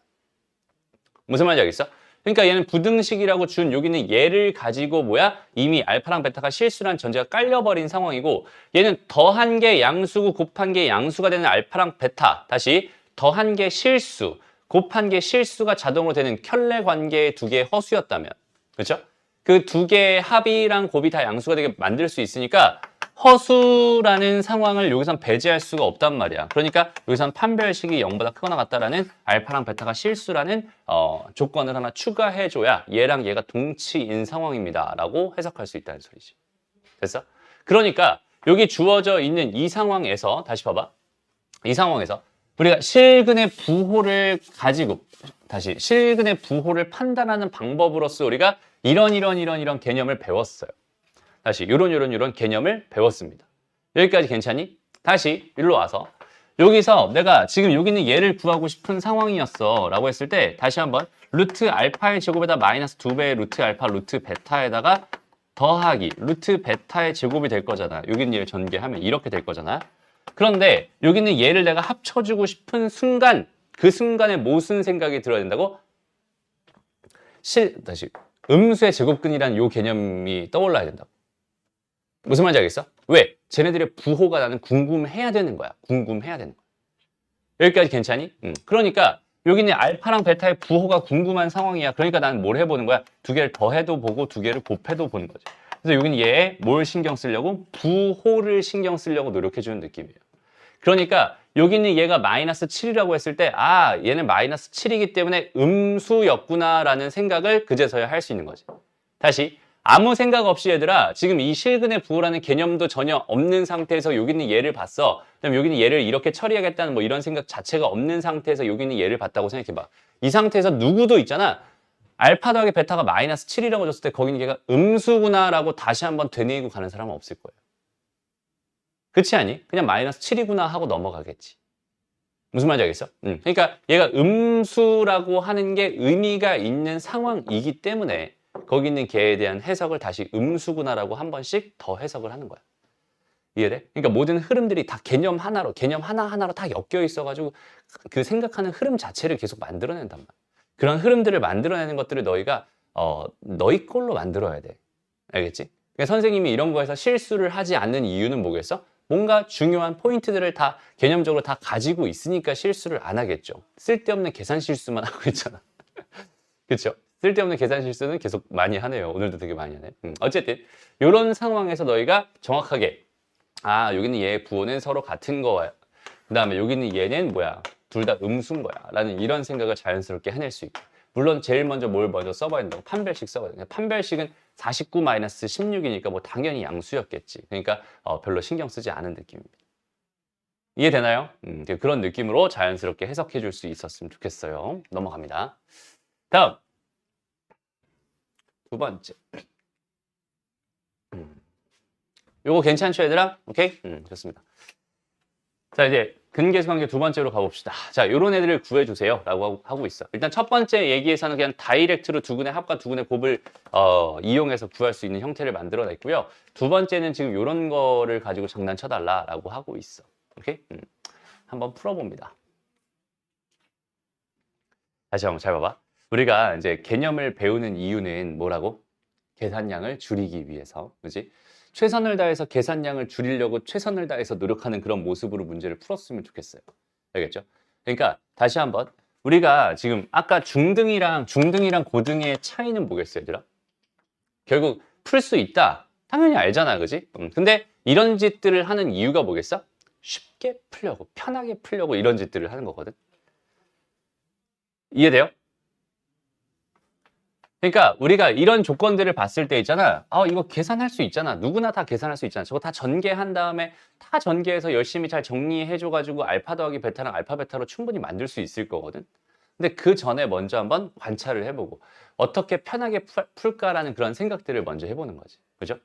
Speaker 1: 무슨 말인지 알겠어? 그러니까 얘는 부등식이라고 준 여기는 얘를 가지고 뭐야? 이미 알파랑 베타가 실수란 전제가 깔려버린 상황이고 얘는 더한 게 양수고 곱한 게 양수가 되는 알파랑 베타. 다시 더한 게 실수, 곱한 게 실수가 자동으로 되는 켤레 관계의 두 개의 허수였다면, 그렇죠? 그 두 개의 합이랑 곱이 다 양수가 되게 만들 수 있으니까 허수라는 상황을 여기선 배제할 수가 없단 말이야. 그러니까 여기선 판별식이 0보다 크거나 같다라는 알파랑 베타가 실수라는 조건을 하나 추가해줘야 얘랑 얘가 동치인 상황입니다. 라고 해석할 수 있다는 소리지. 됐어? 그러니까 여기 주어져 있는 이 상황에서 다시 봐봐. 이 상황에서 우리가 실근의 부호를 가지고 실근의 부호를 판단하는 방법으로서 우리가 이런 개념을 배웠어요. 다시 이런 개념을 배웠습니다. 여기까지 괜찮니? 다시 일로 와서 여기서 내가 지금 여기 있는 얘를 구하고 싶은 상황이었어 라고 했을 때 다시 한번 루트 알파의 제곱에다 마이너스 2배의 루트 알파 루트 베타에다가 더하기 루트 베타의 제곱이 될 거잖아. 여기 있는 얘를 전개하면 이렇게 될 거잖아. 그런데 여기 있는 얘를 내가 합쳐주고 싶은 순간 그 순간에 무슨 생각이 들어야 된다고? 다시 음수의 제곱근이라는 요 개념이 떠올라야 된다고. 무슨 말인지 알겠어? 왜? 쟤네들의 부호가 나는 궁금해야 되는 거야. 궁금해야 되는 거야. 여기까지 괜찮니? 그러니까 여기는 알파랑 베타의 부호가 궁금한 상황이야. 그러니까 나는 뭘 해보는 거야? 두 개를 더해도 보고 두 개를 곱해도 보는 거지. 그래서 여기는 얘에 뭘 신경 쓰려고? 부호를 신경 쓰려고 노력해주는 느낌이에요. 그러니까 여기는 얘가 마이너스 7이라고 했을 때 얘는 마이너스 7이기 때문에 음수였구나 라는 생각을 그제서야 할 수 있는 거지. 다시 아무 생각 없이 얘들아 지금 이 실근의 부호라는 개념도 전혀 없는 상태에서 여기 있는 얘를 봤어. 그다음에 여기 있는 얘를 이렇게 처리하겠다는 뭐 이런 생각 자체가 없는 상태에서 여기 있는 얘를 봤다고 생각해봐. 이 상태에서 누구도 있잖아. 알파 더하기 베타가 마이너스 7이라고 줬을 때 거기 있는 얘가 음수구나라고 다시 한번 되뇌이고 가는 사람은 없을 거예요. 그렇지 않니? 그냥 마이너스 7이구나 하고 넘어가겠지. 무슨 말인지 알겠어? 그러니까 얘가 음수라고 하는 게 의미가 있는 상황이기 때문에 거기 있는 걔에 대한 해석을 다시 음수구나라고 한 번씩 더 해석을 하는 거야. 이해돼? 그러니까 모든 흐름들이 다 개념 하나로, 개념 하나하나로 다 엮여 있어가지고 그 생각하는 흐름 자체를 계속 만들어낸단 말이야. 그런 흐름들을 만들어내는 것들을 너희가 너희 걸로 만들어야 돼. 알겠지? 그러니까 선생님이 이런 거에서 실수를 하지 않는 이유는 뭐겠어? 뭔가 중요한 포인트들을 다 개념적으로 다 가지고 있으니까 실수를 안 하겠죠. 쓸데없는 계산 실수만 하고 있잖아. 그렇죠? 쓸데없는 계산 실수는 계속 많이 하네요. 오늘도 되게 많이 하네. 어쨌든 이런 상황에서 너희가 정확하게 여기는 얘의 부호는 서로 같은 거야. 그 다음에 여기는 얘는 뭐야? 둘 다 음수인 거야. 라는 이런 생각을 자연스럽게 해낼 수 있고. 물론 제일 먼저 뭘 먼저 써봐야 된다고? 판별식 써봐야 돼. 판별식은 49-16이니까 뭐 당연히 양수였겠지. 그러니까 별로 신경 쓰지 않은 느낌입니다. 이해되나요? 그런 느낌으로 자연스럽게 해석해 줄 수 있었으면 좋겠어요. 넘어갑니다. 다음 두 번째. 요거 괜찮죠, 얘들아? 오케이? 좋습니다. 자, 이제 근계수관계 두 번째로 가봅시다. 자, 요런 애들을 구해주세요. 라고 하고 있어. 일단 첫 번째 얘기에서는 그냥 다이렉트로 두근의 합과 두근의 곱을 이용해서 구할 수 있는 형태를 만들어냈고요. 두 번째는 지금 요런 거를 가지고 장난쳐달라라고 하고 있어. 오케이? 한번 풀어봅니다. 다시 한번 잘 봐봐. 우리가 이제 개념을 배우는 이유는 뭐라고? 계산량을 줄이기 위해서. 그지? 최선을 다해서 계산량을 줄이려고 최선을 다해서 노력하는 그런 모습으로 문제를 풀었으면 좋겠어요. 알겠죠? 그러니까 다시 한번 우리가 지금 아까 중등이랑 고등의 차이는 뭐겠어요, 얘들아? 결국 풀 수 있다. 당연히 알잖아, 그지? 근데 이런 짓들을 하는 이유가 뭐겠어? 쉽게 풀려고, 편하게 풀려고 이런 짓들을 하는 거거든. 이해돼요? 그러니까 우리가 이런 조건들을 봤을 때 있잖아. 이거 계산할 수 있잖아. 누구나 다 계산할 수 있잖아. 저거 다 전개한 다음에 다 전개해서 열심히 잘 정리해줘가지고 알파 더하기 베타랑 알파 베타로 충분히 만들 수 있을 거거든. 근데 그 전에 먼저 한번 관찰을 해보고 어떻게 편하게 풀까라는 그런 생각들을 먼저 해보는 거지. 그죠?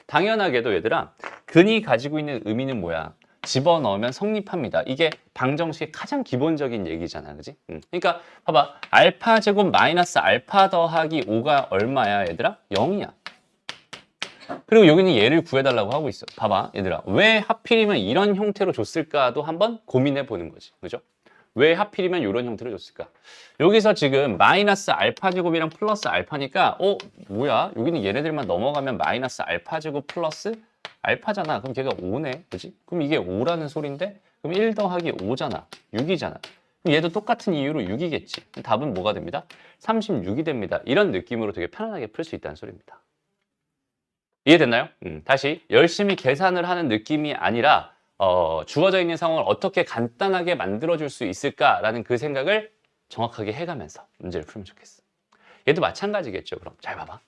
Speaker 1: 당연하게도 얘들아, 근이 가지고 있는 의미는 뭐야? 집어넣으면 성립합니다. 이게 방정식의 가장 기본적인 얘기잖아. 그지? 그러니까 봐봐. 알파 제곱 마이너스 알파 더하기 5가 얼마야, 얘들아? 0이야. 그리고 여기는 얘를 구해달라고 하고 있어. 봐봐, 얘들아. 왜 하필이면 이런 형태로 줬을까도 한번 고민해 보는 거지. 그죠? 왜 하필이면 이런 형태로 줬을까? 여기서 지금 마이너스 알파 제곱이랑 플러스 알파니까 뭐야? 여기는 얘네들만 넘어가면 마이너스 알파 제곱 플러스 알파잖아. 그럼 걔가 5네. 그지? 그럼 이게 5라는 소린데? 그럼 1 더하기 5잖아. 6이잖아. 그럼 얘도 똑같은 이유로 6이겠지. 답은 뭐가 됩니다? 36이 됩니다. 이런 느낌으로 되게 편안하게 풀 수 있다는 소리입니다. 이해됐나요? 다시 열심히 계산을 하는 느낌이 아니라 주어져 있는 상황을 어떻게 간단하게 만들어줄 수 있을까라는 그 생각을 정확하게 해가면서 문제를 풀면 좋겠어. 얘도 마찬가지겠죠. 그럼 잘 봐봐.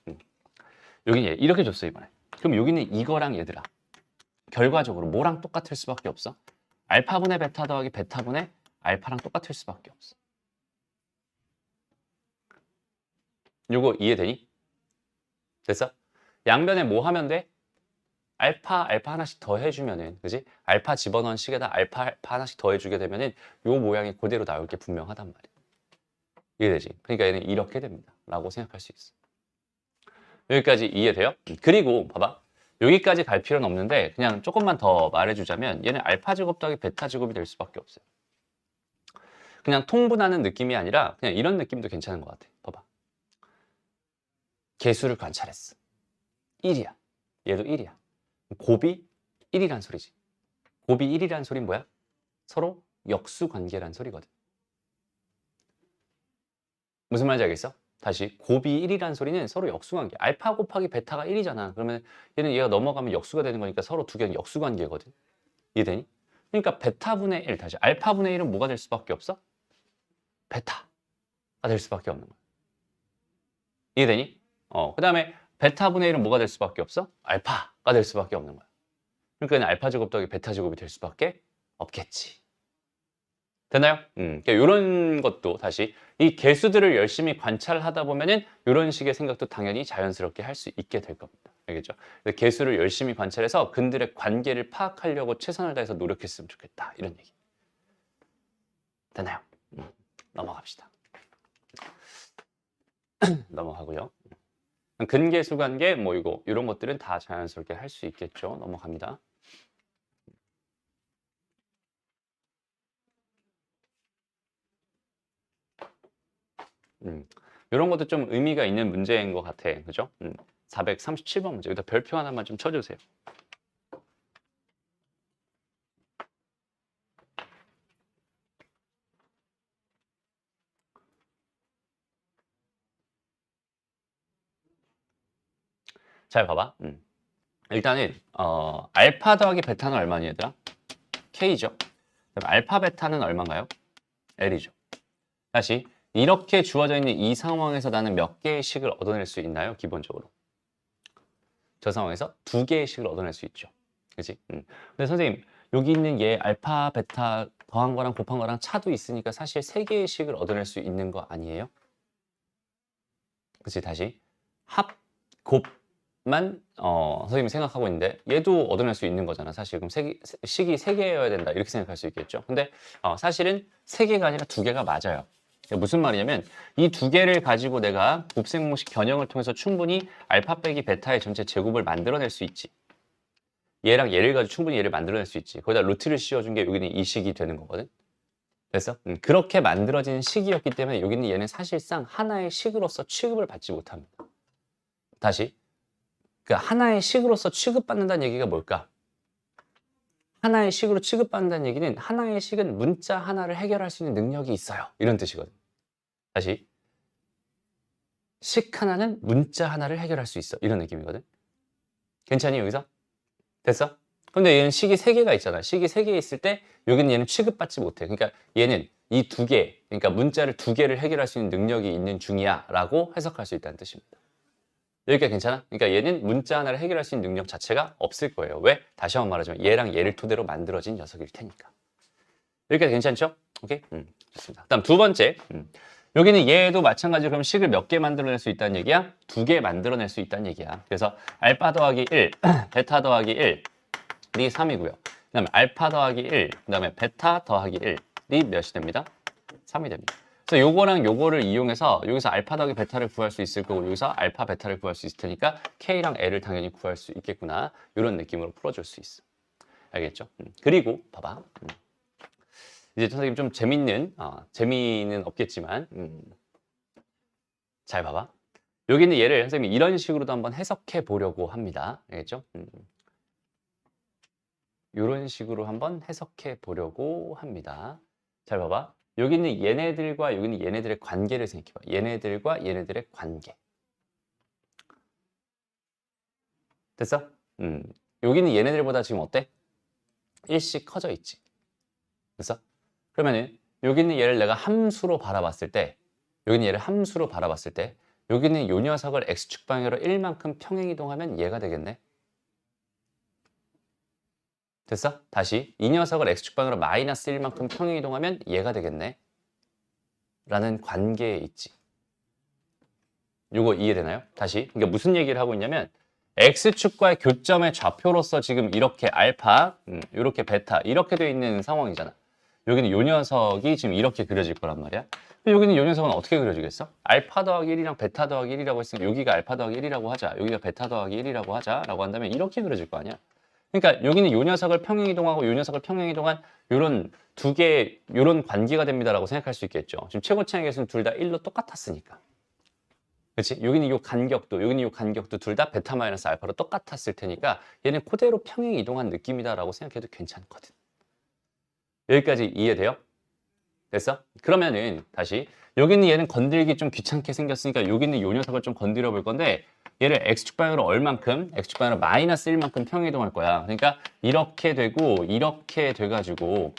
Speaker 1: 여기 얘 이렇게 줬어 이번에. 그럼 여기는 이거랑 얘들아. 결과적으로 뭐랑 똑같을 수밖에 없어? 알파분의 베타 더하기 베타분의 알파랑 똑같을 수밖에 없어. 요거 이해되니? 됐어? 양변에 뭐 하면 돼? 알파 하나씩 더 해주면은, 그지? 알파 집어넣은 식에다 알파 하나씩 더 해주게 되면은 요 모양이 그대로 나올 게 분명하단 말이야. 이해되지? 그러니까 얘는 이렇게 됩니다. 라고 생각할 수 있어. 여기까지 이해돼요? 그리고 봐봐. 여기까지 갈 필요는 없는데 그냥 조금만 더 말해주자면 얘는 알파 제곱 더하기 베타 제곱이 될 수밖에 없어요. 그냥 통분하는 느낌이 아니라 그냥 이런 느낌도 괜찮은 것 같아. 봐봐. 개수를 관찰했어. 1이야. 얘도 1이야. 곱이 1이란 소리지. 곱이 1이란 소리는 뭐야? 서로 역수관계란 소리거든. 무슨 말인지 알겠어? 다시 곱이 1이란 소리는 서로 역수관계. 알파 곱하기 베타가 1이잖아. 그러면 얘는 얘가 넘어가면 역수가 되는 거니까 서로 두 개는 역수관계거든. 이해되니? 그러니까 베타분의 1, 다시 알파분의 1은 뭐가 될 수밖에 없어? 베타가 될 수밖에 없는 거야. 이해되니? 그 다음에 베타분의 1은 뭐가 될 수밖에 없어? 알파가 될 수밖에 없는 거야. 그러니까 그냥 알파 제곱 더하기 베타 제곱이 될 수밖에 없겠지. 되나요? 그러니까 이런 것도 다시 이 개수들을 열심히 관찰하다 보면은 이런 식의 생각도 당연히 자연스럽게 할 수 있게 될 겁니다. 알겠죠? 그래서 개수를 열심히 관찰해서 근들의 관계를 파악하려고 최선을 다해서 노력했으면 좋겠다. 이런 얘기. 되나요? 넘어갑시다. 넘어가고요. 근계수 관계 뭐 이거 이런 것들은 다 자연스럽게 할 수 있겠죠. 넘어갑니다. 이런 것도 좀 의미가 있는 문제인 것 같아. 그죠? 437번 문제. 여기다 별표 하나만 좀 쳐주세요. 잘 봐봐. 일단은 알파 더하기 베타는 얼마니 얘들아? K죠. 그럼 알파 베타는 얼마인가요? L이죠. 다시 이렇게 주어져 있는 이 상황에서 나는 몇 개의 식을 얻어낼 수 있나요? 기본적으로. 저 상황에서 2개의 식을 얻어낼 수 있죠. 그치? 근데 선생님 여기 있는 얘 알파 베타 더한 거랑 곱한 거랑 차도 있으니까 사실 3개의 식을 얻어낼 수 있는 거 아니에요? 그치? 다시 합, 곱만 선생님이 생각하고 있는데 얘도 얻어낼 수 있는 거잖아. 사실 그럼 식이 3개여야 된다 이렇게 생각할 수 있겠죠. 근데 사실은 3개가 아니라 2개가 맞아요. 무슨 말이냐면 이 2개를 가지고 내가 곱셈공식 변형을 통해서 충분히 알파 빼기 베타의 전체 제곱을 만들어낼 수 있지. 얘랑 얘를 가지고 충분히 얘를 만들어낼 수 있지. 거기다 루트를 씌워준 게 여기는 이 식이 되는 거거든. 됐어? 그렇게 만들어진 식이었기 때문에 여기는 얘는 사실상 하나의 식으로서 취급을 받지 못합니다. 다시 그 하나의 식으로서 취급받는다는 얘기가 뭘까? 하나의 식으로 취급받는다는 얘기는 하나의 식은 문자 하나를 해결할 수 있는 능력이 있어요. 이런 뜻이거든. 다시 식 하나는 문자 하나를 해결할 수 있어. 이런 느낌이거든. 괜찮니 여기서? 됐어? 근데 얘는 식이 3개가 있잖아. 식이 3개 있을 때 여기는 얘는 취급받지 못해. 그러니까 얘는 이 2개, 그러니까 문자를 2개를 해결할 수 있는 능력이 있는 중이야 라고 해석할 수 있다는 뜻입니다. 여기까지 괜찮아? 그러니까 얘는 문자 하나를 해결할 수 있는 능력 자체가 없을 거예요. 왜? 다시 한번 말하자면 얘랑 얘를 토대로 만들어진 녀석일 테니까. 여기까지 괜찮죠? 오케이? 좋습니다. 그다음 2번째. 여기는 얘도 마찬가지로 그럼 식을 몇 개 만들어낼 수 있다는 얘기야? 2개 만들어낼 수 있다는 얘기야. 그래서 알파 더하기 1, 베타 더하기 1, 이 3이고요. 그 다음에 알파 더하기 1, 그 다음에 베타 더하기 1이 몇이 됩니다? 3이 됩니다. 그래서 요거랑 요거를 이용해서 여기서 알파 더하기 베타를 구할 수 있을 거고 여기서 알파 베타를 구할 수 있을 테니까 K랑 L을 당연히 구할 수 있겠구나. 이런 느낌으로 풀어줄 수 있어. 알겠죠? 그리고 봐봐. 이제 선생님 좀 재미는 없겠지만 잘 봐봐. 여기는 얘를 선생님이 이런 식으로도 한번 해석해 보려고 합니다. 알겠죠? 이런 식으로 한번 해석해 보려고 합니다. 잘 봐봐. 여기는 얘네들과 여기는 얘네들의 관계를 생각해봐. 얘네들과 얘네들의 관계. 됐어? 여기는 얘네들보다 지금 어때? 일씩 커져 있지. 됐어? 그러면은 여기는 얘를 내가 함수로 바라봤을 때 여기는 얘를 함수로 바라봤을 때 여기는 요 녀석을 x축 방향으로 1만큼 평행이동하면 얘가 되겠네. 됐어? 다시 이 녀석을 x축 방향으로 마이너스 1만큼 평행이동하면 얘가 되겠네. 라는 관계에 있지. 요거 이해되나요? 다시 그러니까 무슨 얘기를 하고 있냐면 x축과의 교점의 좌표로서 지금 이렇게 알파, 이렇게 베타 이렇게 돼 있는 상황이잖아. 여기는 요 녀석이 지금 이렇게 그려질 거란 말이야. 여기는 요 녀석은 어떻게 그려지겠어? 알파 더하기 1이랑 베타 더하기 1이라고 했으면 여기가 알파 더하기 1이라고 하자. 여기가 베타 더하기 1이라고 하자. 라고 한다면 이렇게 그려질 거 아니야. 그러니까 여기는 요 녀석을 평행이동하고 요 녀석을 평행이동한 요런 두 개의 요런 관계가 됩니다라고 생각할 수 있겠죠. 지금 최고차의 개수는 둘 다 1로 똑같았으니까. 그렇지? 여기는 요 간격도, 여기는 요 간격도 둘 다 베타 마이너스 알파로 똑같았을 테니까 얘는 그대로 평행이동한 느낌이다라고 생각해도 괜찮거든. 여기까지 이해돼요? 됐어? 그러면은 다시 여기는 얘는 건들기 좀 귀찮게 생겼으니까 여기는 요 녀석을 좀 건드려 볼 건데 얘를 x축 방향으로 얼만큼? x축 방향으로 마이너스 1만큼 평행이동할 거야. 그러니까 이렇게 되고 이렇게 돼가지고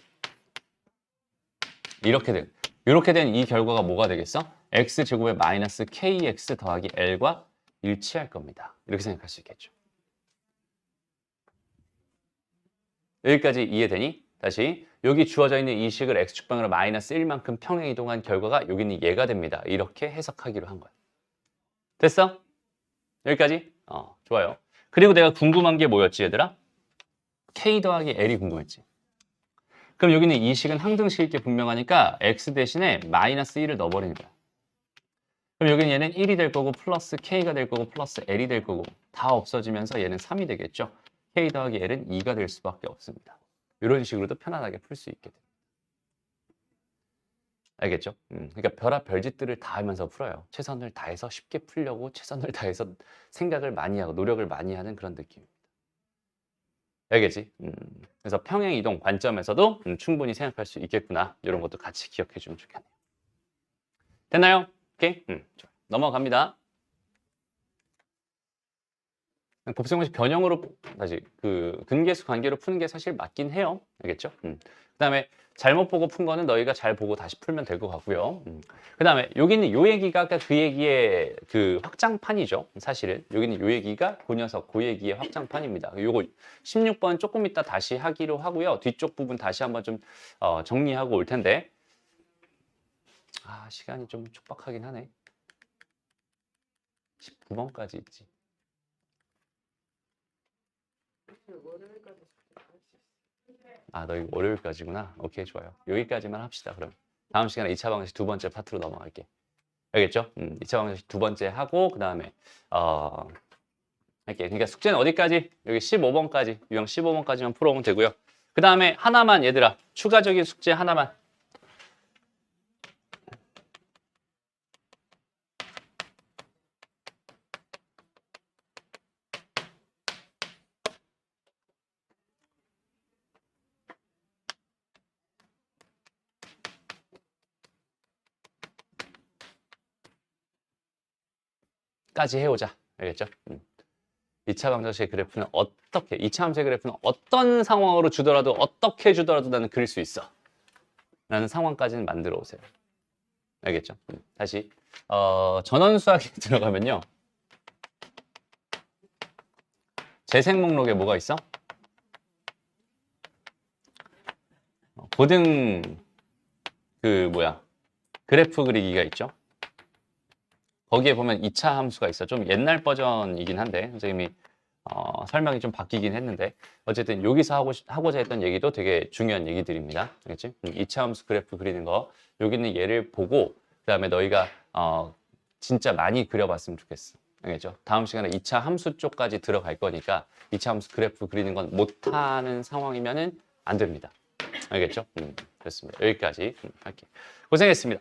Speaker 1: 이렇게 된 이 결과가 뭐가 되겠어? x제곱에 마이너스 kx 더하기 l과 일치할 겁니다. 이렇게 생각할 수 있겠죠. 여기까지 이해되니? 다시 여기 주어져 있는 이 식을 x축방으로 마이너스 1만큼 평행 이동한 결과가 여기는 얘가 됩니다. 이렇게 해석하기로 한 거야. 됐어? 여기까지? 좋아요. 그리고 내가 궁금한 게 뭐였지, 얘들아? k 더하기 l이 궁금했지. 그럼 여기는 이 식은 항등식일 게 분명하니까 x 대신에 마이너스 1을 넣어버리는 거야. 그럼 여기는 얘는 1이 될 거고 플러스 k가 될 거고 플러스 l이 될 거고 다 없어지면서 얘는 3이 되겠죠. k 더하기 l은 2가 될 수밖에 없습니다. 이런 식으로도 편안하게 풀 수 있게 됩니다. 알겠죠? 그러니까 별합 별짓들을 다 하면서 풀어요. 최선을 다해서 쉽게 풀려고 최선을 다해서 생각을 많이 하고 노력을 많이 하는 그런 느낌입니다. 알겠지? 그래서 평행 이동 관점에서도 충분히 생각할 수 있겠구나. 이런 것도 같이 기억해 주면 좋겠네요. 됐나요? 오케이? 좋아요. 넘어갑니다. 곱셈공식 변형으로 다시 그 근계수 관계로 푸는 게 사실 맞긴 해요. 알겠죠? 그다음에 잘못 보고 푼 거는 너희가 잘 보고 다시 풀면 될 것 같고요. 그다음에 여기는 요 얘기가 아까 그 얘기의 그 확장판이죠. 사실은 여기는 요 얘기가 그 녀석 그 얘기의 확장판입니다. 요거 16번 조금 이따 다시 하기로 하고요. 뒤쪽 부분 다시 한번 좀 정리하고 올 텐데 시간이 좀 촉박하긴 하네. 19번까지 있지. 너희 월요일까지구나. 오케이, 좋아요. 여기까지만 합시다. 그럼 다음 시간에 2차 방정식 두 번째 파트로 넘어갈게. 알겠죠? 2차 방정식 두 번째 하고 그 다음에 할게. 그러니까 숙제는 어디까지? 여기 15번까지, 유형 15번까지만 풀어오면 되고요. 그 다음에 하나만 얘들아, 추가적인 숙제 하나만. 까지 해오자. 알겠죠? 2차 방정식의 그래프는 어떻게, 2차 함수의 그래프는 어떤 상황으로 주더라도 어떻게 주더라도 나는 그릴 수 있어. 라는 상황까지는 만들어 오세요. 알겠죠? 다시 전원 수학에 들어가면요. 재생 목록에 뭐가 있어? 고등 그래프 그리기가 있죠. 거기에 보면 2차 함수가 있어. 좀 옛날 버전이긴 한데 선생님이 설명이 좀 바뀌긴 했는데 어쨌든 여기서 하고자 했던 얘기도 되게 중요한 얘기들입니다. 알겠지? 2차 함수 그래프 그리는 거 여기는 얘를 보고 그 다음에 너희가 진짜 많이 그려봤으면 좋겠어. 알겠죠? 다음 시간에 2차 함수 쪽까지 들어갈 거니까 2차 함수 그래프 그리는 건 못하는 상황이면은 안 됩니다. 알겠죠? 됐습니다. 여기까지 할게요. 고생했습니다.